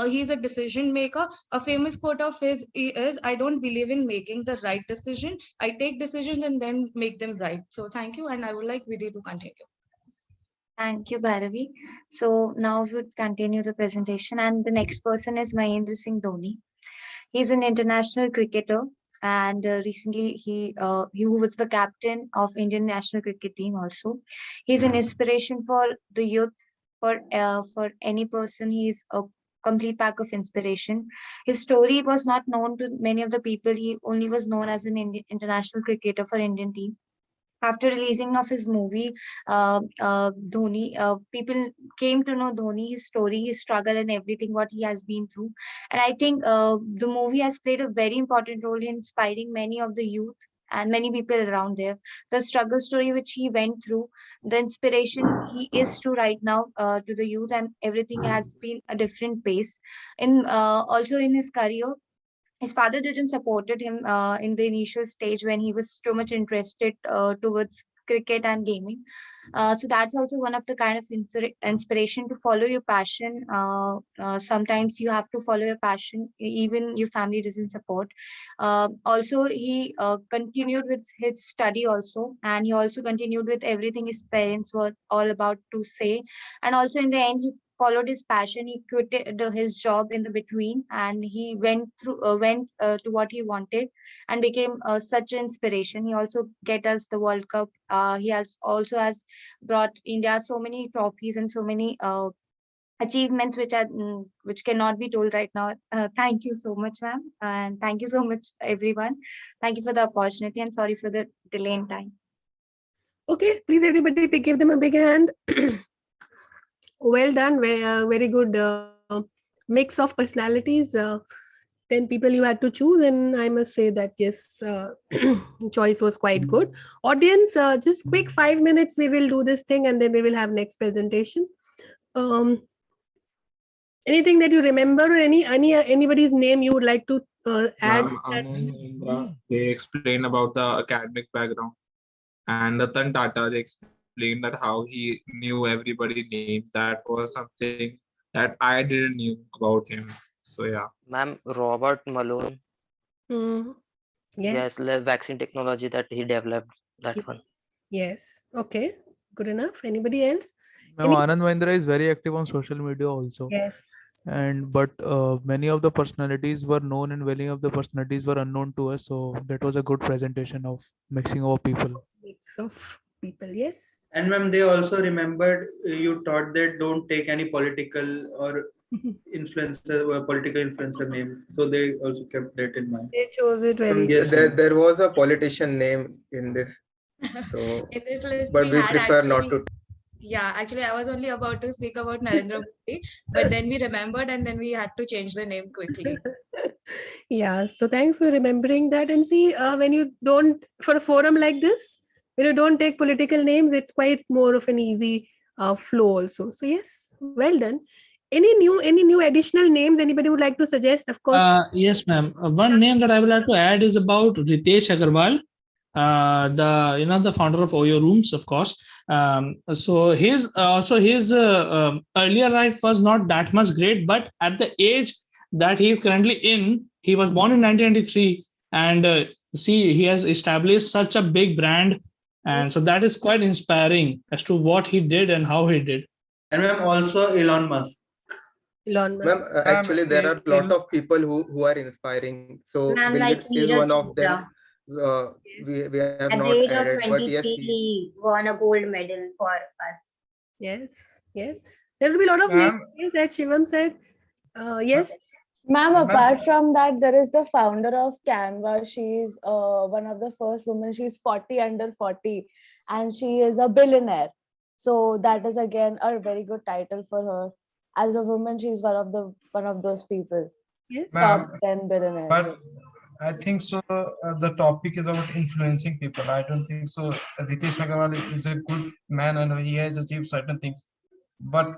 He's a decision maker. A famous quote of his is, "I don't believe in making the right decision. I take decisions and then make them right." So thank you, and I would like Vidhi to continue. Thank you, Bhairavi. So now we would continue the presentation, and the next person is Mahendra Singh Dhoni. He's an international cricketer, and recently he was the captain of Indian national cricket team. Also, he's an inspiration for the youth. For any person, he's a complete pack of inspiration. His story was not known to many of the people. He only was known as an international cricketer for Indian team. After releasing of his movie, Dhoni, people came to know Dhoni, his story, his struggle, and everything what he has been through. And I think the movie has played a very important role in inspiring many of the youth and many people around there. The struggle story which he went through, the inspiration he is to right now to the youth, and everything has been a different pace. In also in his career, his father didn't supported him in the initial stage when he was too much interested towards cricket and gaming. So that's also one of the kind of inspiration to follow your passion. Sometimes you have to follow your passion, even your family doesn't support. Also, he continued with his study also, and he also continued with everything his parents were all about to say. And also in the end, he followed his passion. He quit his job in the between, and he went to what he wanted, and became such an inspiration. He also get us the World Cup. He has brought India so many trophies and so many achievements which cannot be told right now. Thank you so much, ma'am, and thank you so much, everyone. Thank you for the opportunity, and sorry for the delay in time. Okay, please everybody give them a big hand. Well done. Very good mix of personalities. 10 people you had to choose, and I must say that yes, choice was quite good. Audience, just quick 5 minutes, we will do this thing, and then we will have next presentation. Anything that you remember, or anybody's name you would like to add? They explain about the academic background, and Ratan Tata, they explained that how he knew everybody's names. That was something that I didn't knew about him. So yeah. Ma'am, Robert Malone. Yes. Yes, vaccine technology that he developed. That one. Yes. Okay. Good enough. Anybody else? Anand Mahindra is very active on social media also. Yes. And but many of the personalities were known and many of the personalities were unknown to us. So that was a good presentation of mixing our people. Mix of people, yes. And ma'am, they also remembered you taught that don't take any political or political influencer name. So they also kept that in mind. They chose it very Yes, well. there was a politician name in this. So, In this list, but we we had prefer not actually, to. yeah, actually, I was only about to speak about Narendra Modi, but then we remembered and then we had to change the name quickly. Yeah, so thanks for remembering that. And see, when you don't, for a forum like this, when you don't take political names, it's quite more of an easy flow also. So yes, well done. Any new additional names anybody would like to suggest? Of course. Yes, ma'am. One name that I would like to add is about Ritesh Agarwal, the founder of Oyo Rooms, of course. So his earlier life was not that much great, but at the age that he is currently in, he was born in 1993, and see, he has established such a big brand, and so that is quite inspiring as to what he did and how he did. And ma'am, also Elon Musk. Elon Ma'am, Musk. actually, there are a lot of people who are inspiring. So Ma'am, Bill like Gates is Neeraj one of them. Chopra. We have At not the age of added, but yes, 23, he won a gold medal for us. Yes, yes. There will be a lot of Ma'am, names that Shivam said. Yes. Ma'am, Ma'am, apart from that, there is the founder of Canva. She's one of the first women. She's 40 under 40, and she is a billionaire. So that is again a very good title for her. As a woman, she's one of those people. Yes. Top ma'am, 10 billionaires. but I think so. The topic is about influencing people. I don't think so. Ritesh Agarwal is a good man and he has achieved certain things. But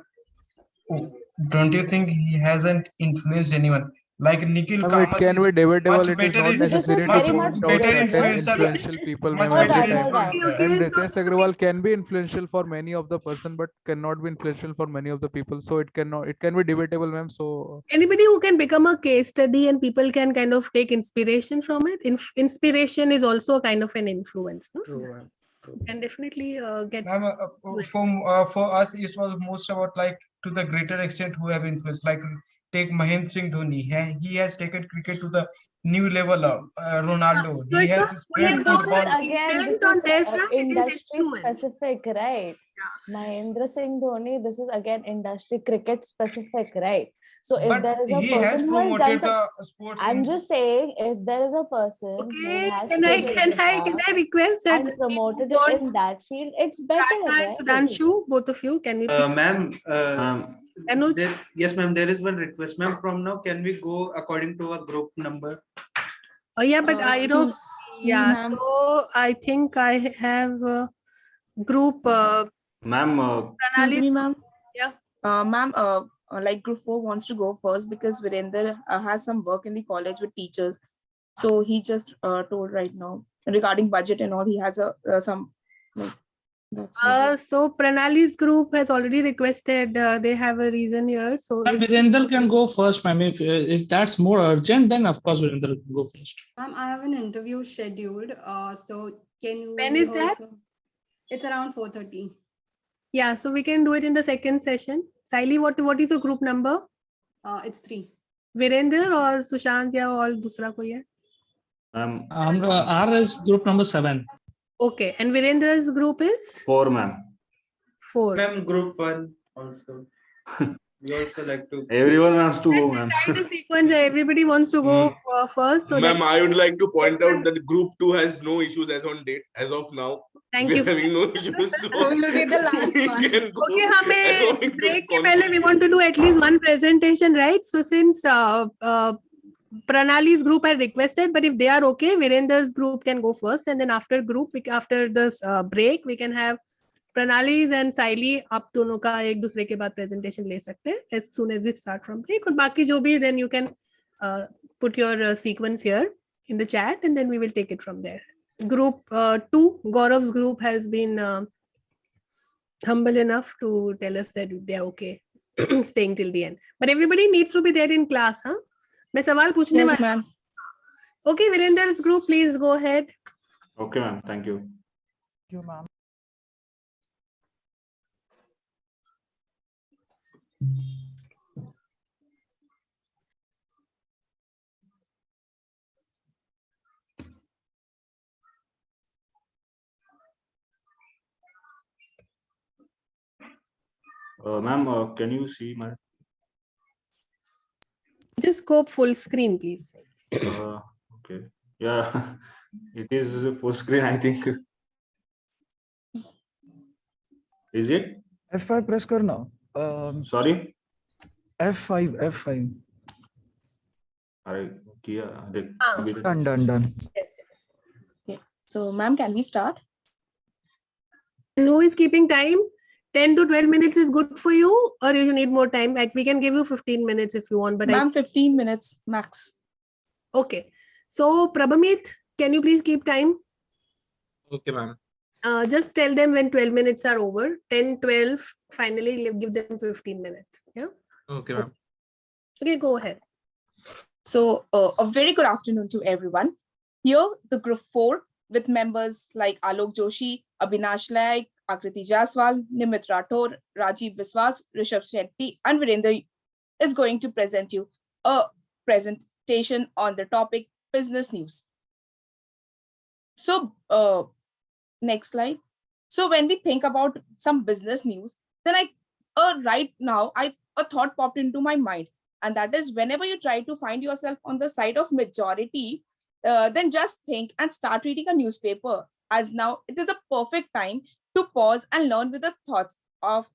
don't you think he hasn't influenced anyone? Like Nikhil It Kamath can is be debatable. much It is better, not This is necessary to very much much point out better certain influencer, influential people, much ma'am, better every time. influencer. And Ritesh Agrawal can be influential for many of the person, but cannot be influential for many of the people. So it can be debatable, ma'am. So Anybody who can become a case study and people can kind of take inspiration from it. Inspiration is also a kind of an influence. No? So you can definitely get. Ma'am, for us, it was most about like to the greater extent who have influenced. Like take Mahendra Singh Dhoni. He has taken cricket to the new level. Ronaldo. So He it's has not spread only football. about Again, this intent on is their front, it is industry influence. specific, right? Mahendra Singh Dhoni, this is again industry cricket specific, right? So if But there is a he has person who has done promoted some, the sports. I'm just saying, if there is a person who has Can I request that and promoted it in that field, it's better, Radha and right? Sudhanshu, both of you, can we ma'am, Anuj? yes, ma'am, there is one request, ma'am. From now, can we go according to a group number? Oh yeah, but I don't. Excuse me, Yeah, ma'am. so I think I have a group. Ma'am, excuse Pranali. me, ma'am. Yeah. Ma'am, like group 4 wants to go first because Virender has some work in the college with teachers. So he just told right now regarding budget and all, he has some like that's So Pranali's group has already requested. They have a reason here. So Virender can go first, ma'am. If that's more urgent, then of course Virender can go first. I have an interview scheduled. So can you? When is that? It's around 4:30. Yeah, so we can do it in the second session. Saili, what is your group number? It's 3. Virender or Sushant या और दूसरा कोई है? R is group number 7. Okay, and Virendra's group is 4, ma'am. 4. Ma'am, group 1 also. We also like to. Everyone wants to go, ma'am. The sequence, everybody wants to go first. So Ma'am, I would like to point out that group 2 has no issues as on date, as of now. Thank We're you. having no issues. So will be the last one. Okay, हमें break के पहले we want to do at least one presentation, right? So since Pranali's group had requested, but if they are okay, Virendra's group can go first, and then after this break, we can have Pranali's and Saili आप दोनों का एक दूसरे के बाद presentation ले सकते हैं as soon as we start from break. और बाकी जो भी then you can put your sequence here in the chat, and then we will take it from there. Group 2, Gaurav's group has been humble enough to tell us that they are okay staying till the end. But everybody needs to be there in class, huh? मैं सवाल पूछने वाली हूँ. Okay, Virendra's group, please go ahead. Okay, ma'am. Thank you. Thank you, ma'am. Ma'am, can you see my? Just go full screen, please. Okay. Yeah, it is full screen, I think. Is it? F5 press करना. Sorry? F5, F5. अरे किया देख अभी तक. Done. Yes, yes. Okay. So, ma'am, can we start? And who is keeping time? 10 to 12 minutes is good for you, or you need more time? Like we can give you 15 minutes if you want, but Ma'am, 15 minutes max. Okay. So, Prabhamit, can you please keep time? Okay, ma'am. Just tell them when 12 minutes are over. 10, 12, finally give them 15 minutes. Yeah. Okay, ma'am. Okay, go ahead. So, a very good afternoon to everyone. Here, the group 4 with members like Alok Joshi, Abhinash Laik, Akriti Jaswal, Nimit Rathore, Rajiv Biswas, Rishabh Shetty, and Virender is going to present you a presentation on the topic business news. So, next slide. So when we think about some business news, then right now, a thought popped into my mind. And that is whenever you try to find yourself on the side of majority, then just think and start reading a newspaper, as now it is a perfect time to pause and learn with the thoughts of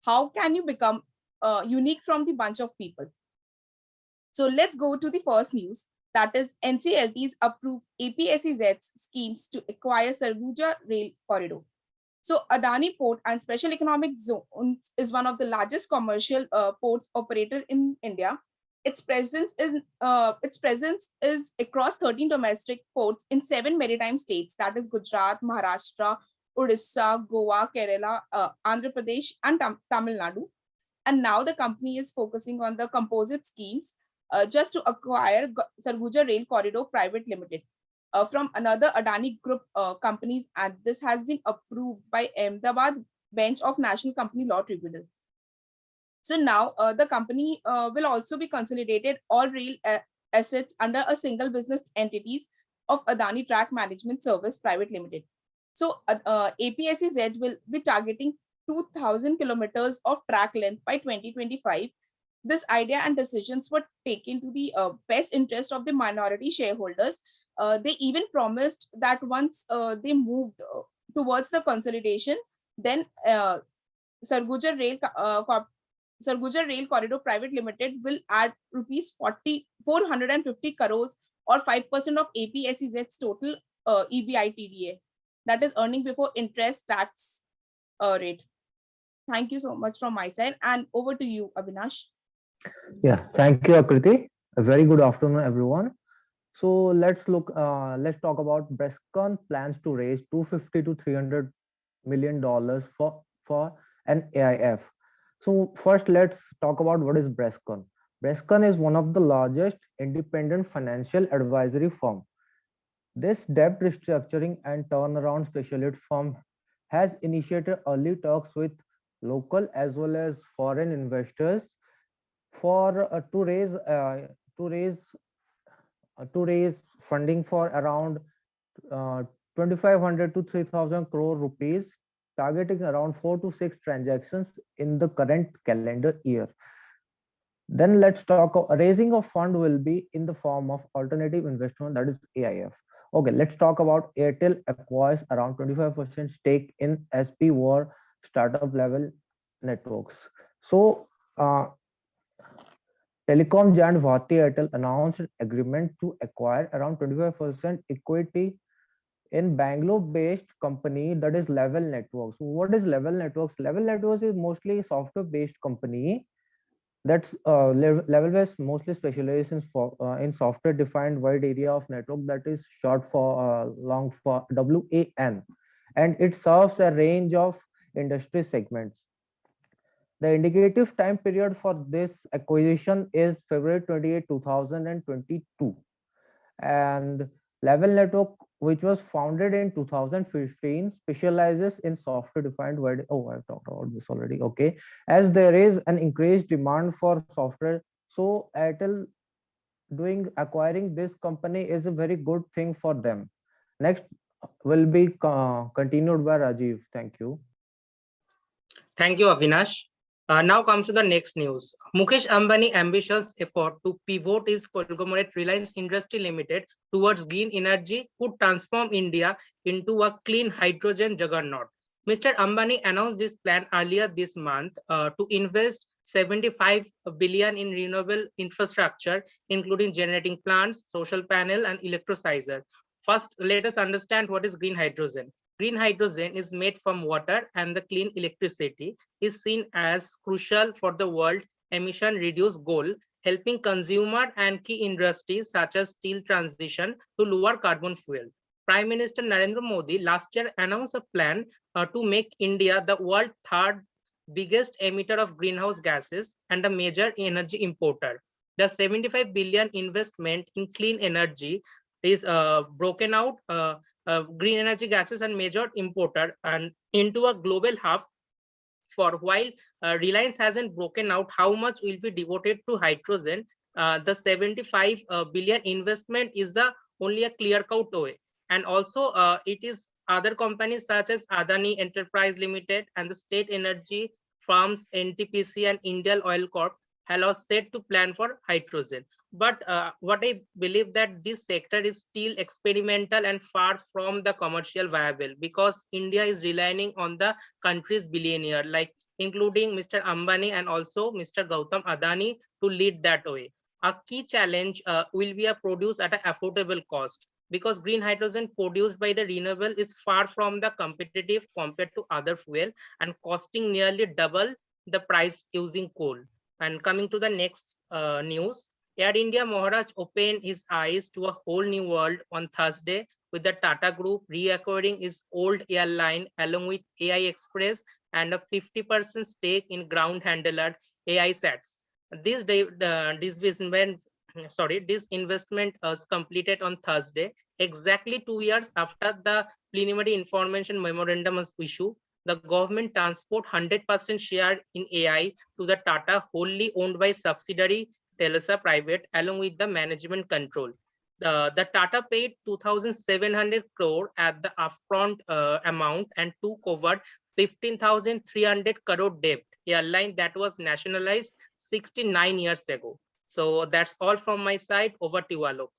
how can you become unique from the bunch of people. So let's go to the first news. That is NCLT's approved APSEZ's schemes to acquire Sarguja Rail Corridor. So Adani Port and Special Economic Zones is one of the largest commercial ports operator in India. Its presence is across 13 domestic ports in 7 maritime states, that is Gujarat, Maharashtra, Odisha, Goa, Kerala, Andhra Pradesh, and Tamil Nadu. And now the company is focusing on the composite schemes just to acquire Sarguja Rail Corridor Private Limited from another Adani Group companies, and this has been approved by Ahmedabad Bench of National Company Law Tribunal. So now the company will also be consolidated all rail assets under a single business entities of Adani Track Management Service Private Limited. So APSEZ will be targeting 2,000 kilometers of track length by 2025. This idea and decisions were taken to the best interest of the minority shareholders. They even promised that once they moved towards the consolidation, then Sarguja Rail Corridor Private Limited will add rupees 450 crores or 5% of APSEZ's total EBITDA, that is earning before interest tax rate. Thank you so much from my side, and over to you, Avinash. Yeah, thank you, Akriti. A very good afternoon, everyone. So let's talk about Brescon plans to raise $250 to $300 million for an AIF. So first, let's talk about what is Brescon. Brescon is one of the largest independent financial advisory firm. This debt restructuring and turnaround specialist firm has initiated early talks with local as well as foreign investors for to raise funding for around 2,500 to 3,000 crore rupees, targeting around 4 to 6 transactions in the current calendar year. Then let's talk. Raising of fund will be in the form of alternative investment, that is AIF. Okay, let's talk about Airtel acquires around 25% stake in SP War startup level networks. So telecom giant Bharti Airtel announced an agreement to acquire around 25% equity in Bangalore-based company that is Level Networks. What is Level Networks? Level Networks is mostly a software-based company. That's Level-based mostly specializes in software-defined wide area of network, that is short for long for WAN, and it serves a range of industry segments. The indicative time period for this acquisition is February 28, 2022. And Level Network, which was founded in 2015, specializes in software-defined wide. Oh, I've talked about this already. Okay, as there is an increased demand for software, so Airtel acquiring this company is a very good thing for them. Next will be continued by Rajiv. Thank you. Thank you, Avinash. Now comes to the next news. Mukesh Ambani ambitious effort to pivot his conglomerate Reliance Industry Limited towards green energy could transform India into a clean hydrogen juggernaut. Mr. Ambani announced this plan earlier this month to invest 75 billion in renewable infrastructure, including generating plants, social panel, and electrolyzer. First, let us understand what is green hydrogen. Green hydrogen is made from water, and the clean electricity is seen as crucial for the world emission reduce goal, helping consumer and key industries such as steel transition to lower carbon fuel. Prime Minister Narendra Modi last year announced a plan to make India the world's third biggest emitter of greenhouse gases and a major energy importer. The 75 billion investment in clean energy is broken out green energy gases and major importer and into a global hub. For while Reliance hasn't broken out how much will be devoted to hydrogen, the 75 billion investment is the only a clear cut way. And also it is other companies such as Adani Enterprise Limited and the state energy firms NTPC and Indian Oil Corp have set to plan for hydrogen. But what I believe that this sector is still experimental and far from the commercial viable, because India is relying on the country's billionaire, like including Mr. Ambani and also Mr. Gautam Adani to lead that way. A key challenge will be a produce at an affordable cost, because green hydrogen produced by the renewable is far from the competitive compared to other fuel and costing nearly double the price using coal. And coming to the next news, Air India Maharaj opened his eyes to a whole new world on Thursday with the Tata Group reacquiring its old airline along with AI Express and a 50% stake in ground handler AI Sats. This investment was completed on Thursday, exactly 2 years after the preliminary information memorandum was issued. The government transport 100% share in AI to the Tata, wholly owned by subsidiary Telesa Private, along with the management control. The Tata paid 2,700 crore at the upfront amount and took over 15,300 crore debt, airline that was nationalized 69 years ago. So that's all from my side. Over to you, Alok.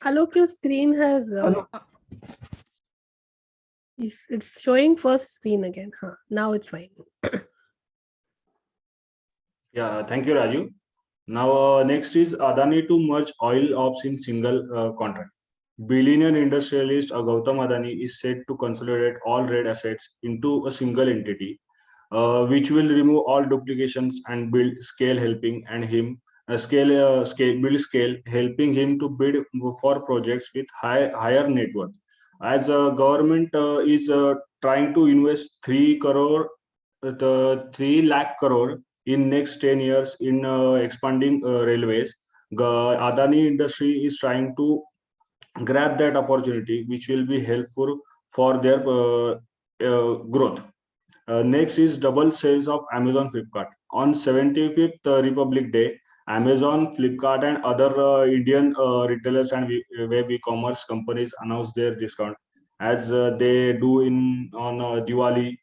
Alok, your screen has it's showing first screen again. Now it's fine. Yeah, thank you, Raju. Now, next is Adani to merge oil ops in single contract. Billionaire industrialist Gautam Adani is set to consolidate all red assets into a single entity, which will remove all duplications and build scale, helping and him build scale, helping him to bid for projects with higher net worth. As a government is trying to invest 3 lakh crore in next 10 years in expanding railways. Adani industry is trying to grab that opportunity, which will be helpful for their growth. Next is double sales of Amazon Flipkart. On 75th Republic Day, Amazon, Flipkart, and other Indian retailers and web e-commerce companies announced their discount, as they do on Diwali,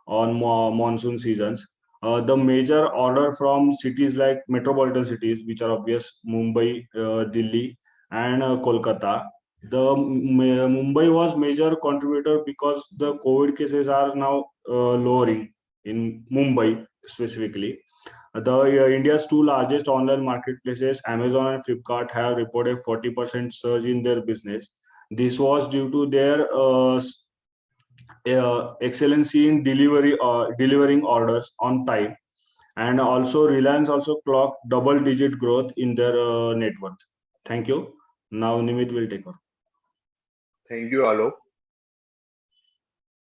on monsoon seasons. The major order from cities like metropolitan cities, which are obvious, Mumbai, Delhi, and Kolkata. The Mumbai was major contributor because the COVID cases are now lowering in Mumbai specifically. The India's two largest online marketplaces, Amazon and Flipkart, have reported 40% surge in their business. This was due to their excellency in delivering orders on time, and also Reliance also clocked double-digit growth in their net worth. Thank you. Now Nimit will take over. Thank you, Alok.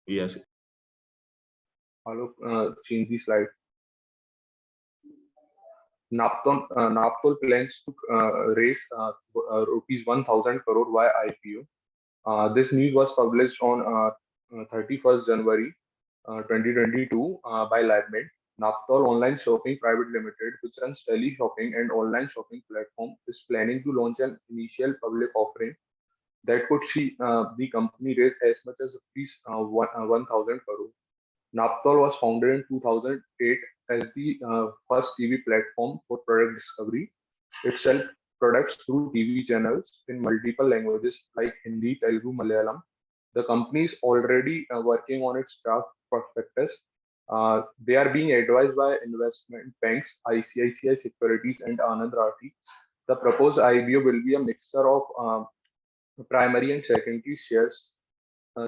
Yes. Alok, change the slide. Naptol plans to raise rupees 1,000 crore via IPO. This news was published on 31st January 2022 by LiveMate. Naptol Online Shopping Private Limited, which runs tele shopping and online shopping platform, is planning to launch an initial public offering that could see the company raise as much as rupees 1,000 crore. Naptol was founded in 2008 as the first TV platform for product discovery. It sells products through TV channels in multiple languages like Hindi, Telugu, Malayalam. The company is already working on its draft prospectus. They are being advised by investment banks, ICICI Securities and Anand Rathi. The proposed IPO will be a mixture of primary and secondary shares.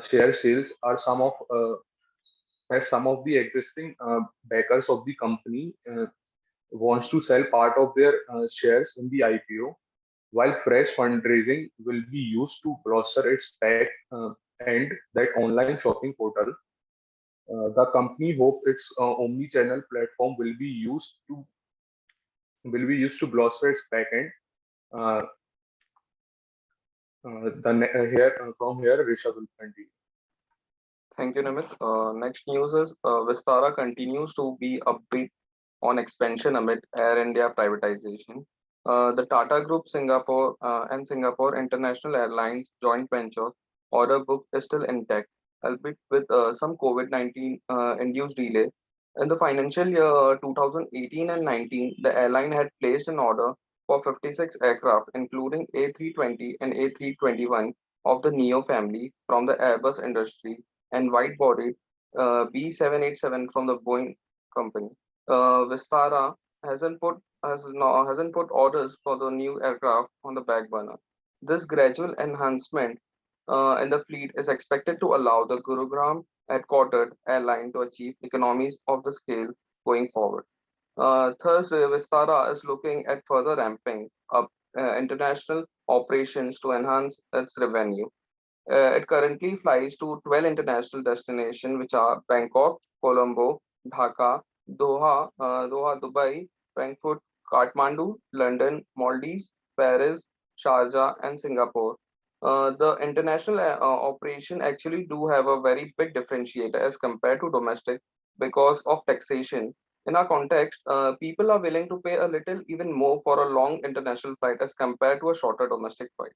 Share sales are some of as some of the existing backers of the company wants to sell part of their shares in the IPO, while fresh fundraising will be used to bolster its back end, that online shopping portal. The company hopes its omni-channel platform will be used to bolster its back end. From here, Rishabh will continue. Thank you, Nimit. Next news is Vistara continues to be upbeat on expansion amid Air India privatization. The Tata Group Singapore and Singapore International Airlines joint venture order book is still intact, albeit with some COVID-19 induced delay. In the financial year 2018 and 19, the airline had placed an order for 56 aircraft, including A320 and A321 of the Neo family from the Airbus industry and wide-bodied B787 from the Boeing company. Vistara hasn't put orders for the new aircraft on the back burner. This gradual enhancement in the fleet is expected to allow the Gurugram headquartered airline to achieve economies of the scale going forward. Thursday, Vistara is looking at further ramping up international operations to enhance its revenue. It currently flies to 12 international destinations, which are Bangkok, Colombo, Dhaka, Doha, Dubai, Frankfurt, Kathmandu, London, Maldives, Paris, Sharjah, and Singapore. The international operation actually do have a very big differentiator as compared to domestic because of taxation. In our context, people are willing to pay a little even more for a long international flight as compared to a shorter domestic flight.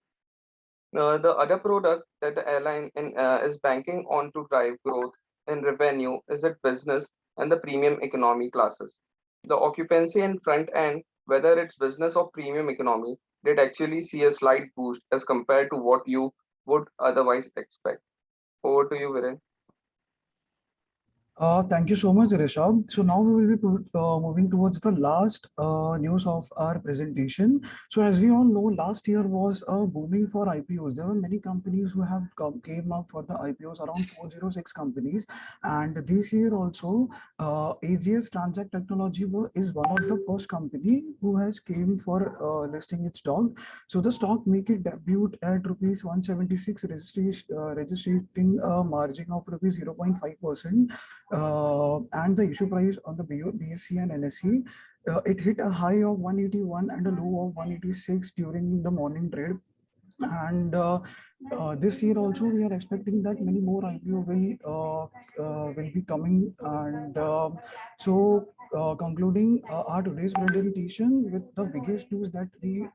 The other product that the airline is banking on to drive growth in revenue is its business and the premium economy classes. The occupancy and front end, whether it's business or premium economy, did actually see a slight boost as compared to what you would otherwise expect. Over to you, Viren. Thank you so much, Rishabh. So now we will be moving towards the last news of our presentation. So as we all know, last year was booming for IPOs. There were many companies who have came up for the IPOs, around 406 companies. And this year also, AGS Transact Technology is one of the first company who has came for listing its stock. So the stock make it debut at rupees 176, registering a margin of rupees 0.5%. And the issue price on the BSE and NSE, it hit a high of 181 and a low of 186 during the morning trade. And this year also we are expecting that many more IPO will be coming. And concluding our today's presentation with the biggest news that today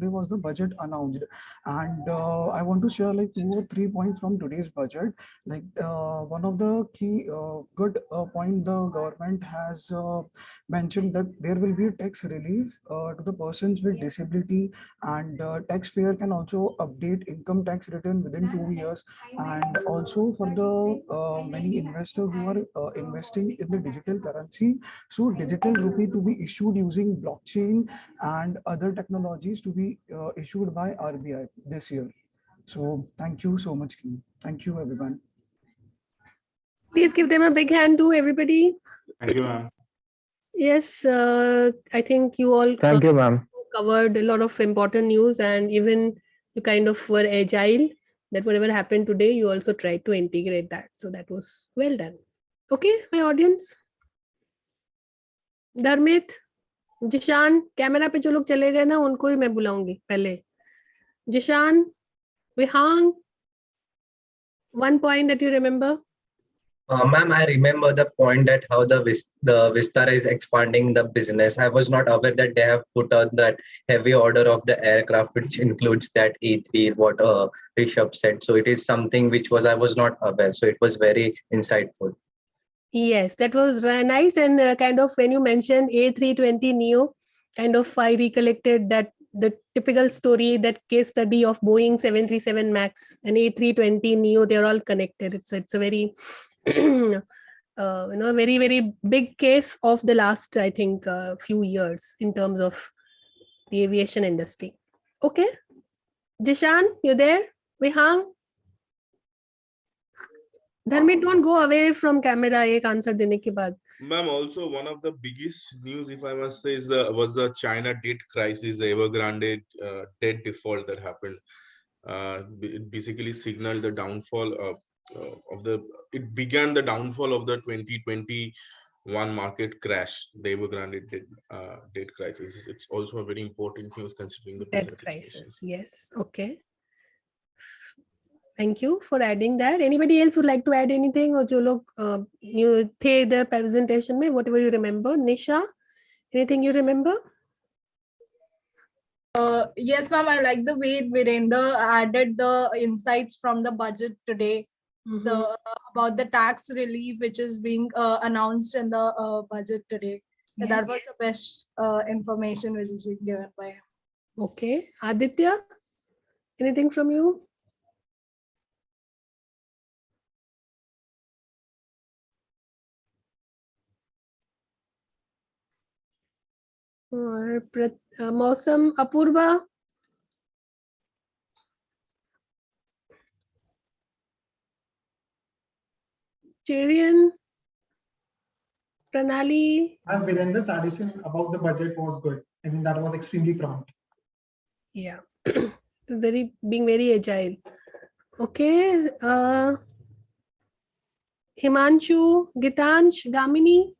was the budget announced. And I want to share like 2 or 3 points from today's budget. Like one of the key good point the government has mentioned that there will be a tax relief to the persons with disability, and taxpayer can also update income tax return within 2 years. And also for the many investors who are investing in the digital currency, so digital rupee to be issued using blockchain and other technologies to be issued by RBI this year. So thank you so much. Thank you, everyone. Please give them a big hand to everybody. Thank you, ma'am. Yes, I think you all Thank you, ma'am. covered a lot of important news, and even you kind of were agile that whatever happened today, you also tried to integrate that. So that was well done. Okay, my audience. Dharmit, Zeeshan, camera पे जो लोग चले गए ना उनको ही मैं बुलाऊंगी पहले. Zeeshan, Vihang, one point that you remember. Ma'am, I remember the point that how the Vistara is expanding the business. I was not aware that they have put out that heavy order of the aircraft, which includes that E3, what Rishabh said. So it is something which I was not aware. So it was very insightful. Yes, that was nice. And kind of when you mentioned A320 Neo, kind of I recollected that the typical story, that case study of Boeing 737 Max and A320 Neo, they're all connected. It's a very very, very big case of the last, I think, few years in terms of the aviation industry. Okay. Jishan, you there? Vihang? Dharmit, don't go away from camera. Ek answer dene ke baad. Ma'am, also one of the biggest news, if I must say, was the China debt crisis, the Evergrande debt default that happened. It basically signaled the downfall it began the downfall of the 2021 market crash, the Evergrande debt crisis. It's also a very important news considering the Debt crisis. Yes. Okay. Thank you for adding that. Anybody else would like to add anything? Or jo log new the their presentation mein, whatever you remember. Nisha, anything you remember? Yes, ma'am. I like the way Virender added the insights from the budget today. So about the tax relief which is being announced in the budget today. So Yeah. that was the best information which is being given by him. Okay. Aditya, anything from you? और मौसम Apoorva, Cherian, Pranali. And Virendra's addition about the budget was good. I mean, that was extremely prompt. Yeah. Being very agile. Okay. Himanshu, Gitansh, Gamini,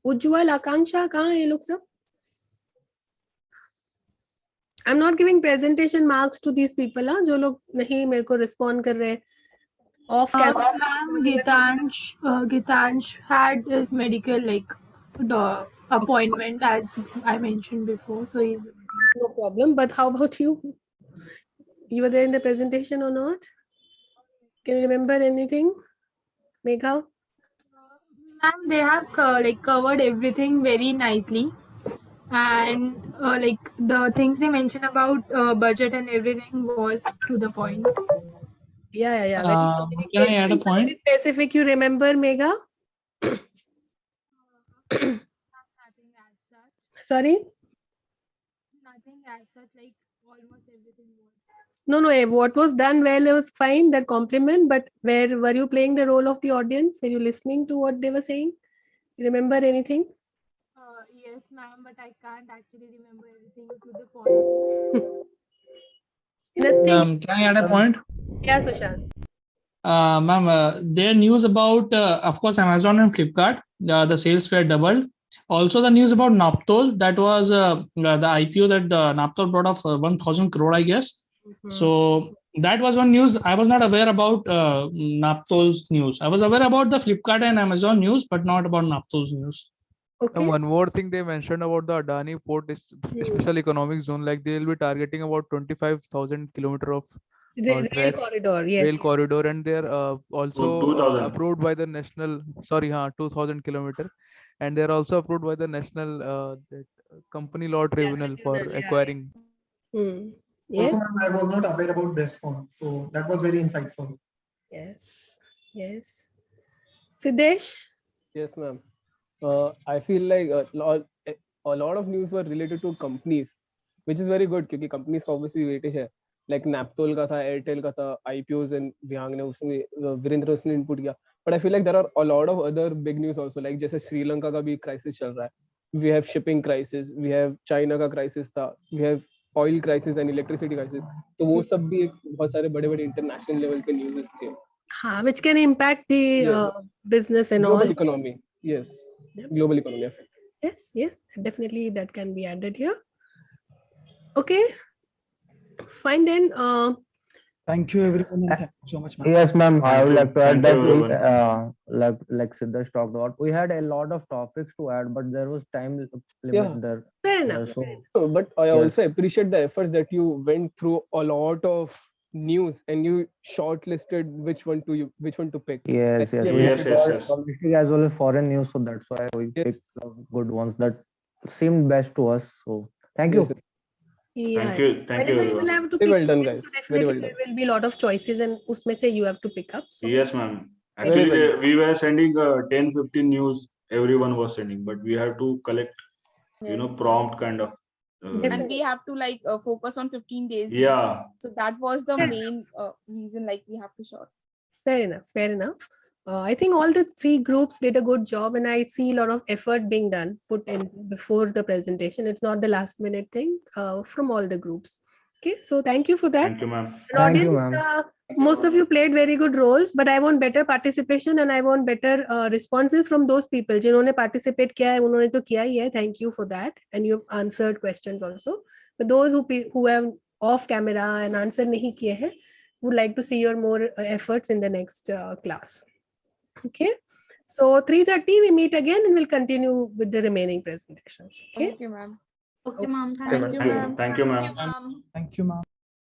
Ujjwal, Akanksha, kahan hai ye log sab? I'm not giving presentation marks to these people, जो लोग नहीं मेरे को respond कर रहे. Off camera. Ma'am, Gitansh had his medical the appointment as I mentioned before, so he's no problem. But how about you? You were there in the presentation or not? Can you remember anything, Megha? Ma'am, they have covered everything very nicely, and the things they mentioned about budget and everything was to the point. Yeah. Can I add a point? Very specific, you remember, Megha? Sorry? Nothing as such, almost everything was. No, what was done well was fine, that compliment, but where were you playing the role of the audience? Were you listening to what they were saying? You remember anything? Yes, ma'am, but I can't actually remember everything to the point. Nothing. Can I add a point? Yeah, Sushant. Ma'am, their news about, of course, Amazon and Flipkart, the sales were doubled. Also, the news about Naptol, that was the IPO that Naptol brought of 1,000 crore, I guess. So that was one news. I was not aware about Naptol's news. I was aware about the Flipkart and Amazon news, but not about Naptol's news. Okay. And one more thing they mentioned about the Adani port is special economic zone, like they will be targeting about 25,000 kilometer of rail corridor, yes. Rail corridor, and they're also 2,000. approved by the national, 2,000 kilometer, and they're also approved by the national company law tribunal for acquiring. Yeah. Also, I was not aware about BESCON, so that was very insightful. Yes. Siddesh? Yes, ma'am. I feel like a lot of news were related to companies, which is very good because companies का obviously weightage है. Like Naptol का था, Airtel का था, IPOs and Vihang ने उसमें वीरेंद्र उसने input किया. But I feel like there are a lot of other big news also, like जैसे श्रीलंका का भी crisis चल रहा है. We have shipping crisis, we have China का crisis था, we have oil crisis and electricity crisis. तो वो सब भी बहुत सारे बड़े-बड़े international level के news थे. हाँ, which can impact the business and global all. Economy. Yes. Yep. Global economy effect. Yes, definitely that can be added here. Okay, fine then. Thank you, everyone, and thank you so much, ma'am. Yes, ma'am. I Thank would you. like to add Thank you, that we, everyone. like Siddharth talked about, we had a lot of topics to add, but there was time Yeah. limit there. Fair enough. So, But I yes. also appreciate the efforts that you went through a lot of news and you shortlisted which one to pick. Yes, I yes. really We Yes, had appreciate yes, that. domestic as well as foreign news, so that's why we picked Yes. the good ones that seemed best to us. So thank Yes. you. Yeah. Thank you. Thank you, Whenever you will everyone. have to Very pick well done, two, guys. so Very definitely well there done. will be a lot of choices, and usme se you have to pick up. So Yes, ma'am. Very Actually, well done. we were sending 10, 15 news everyone was sending, but we have to collect, Yes, ma'am. prompt kind of. And we have to like focus on 15 days. leaves. Yeah. So that was the Fair main reason, like we have to short. fair enough. Fair enough. I think all the three groups did a good job, and I see a lot of effort being done, put in before the presentation. It's not the last minute thing from all the groups. Okay, so thank you for that. Thank you, ma'am. And Thank you, audience, ma'am. most of you played very good roles, but I want better participation and I want better responses from those people. जिन्होंने participate किया है, उन्होंने तो किया ही है. Thank you for that, and you have answered questions also. But those who have off camera and answer नहीं किए हैं, would like to see your more efforts in the next class. Okay, so 3:30 we meet again and we'll continue with the remaining presentations. Okay. Thank you, ma'am. Okay, ma'am. Thank Thank you, you, ma'am. Thank you, ma'am. Thank you, ma'am.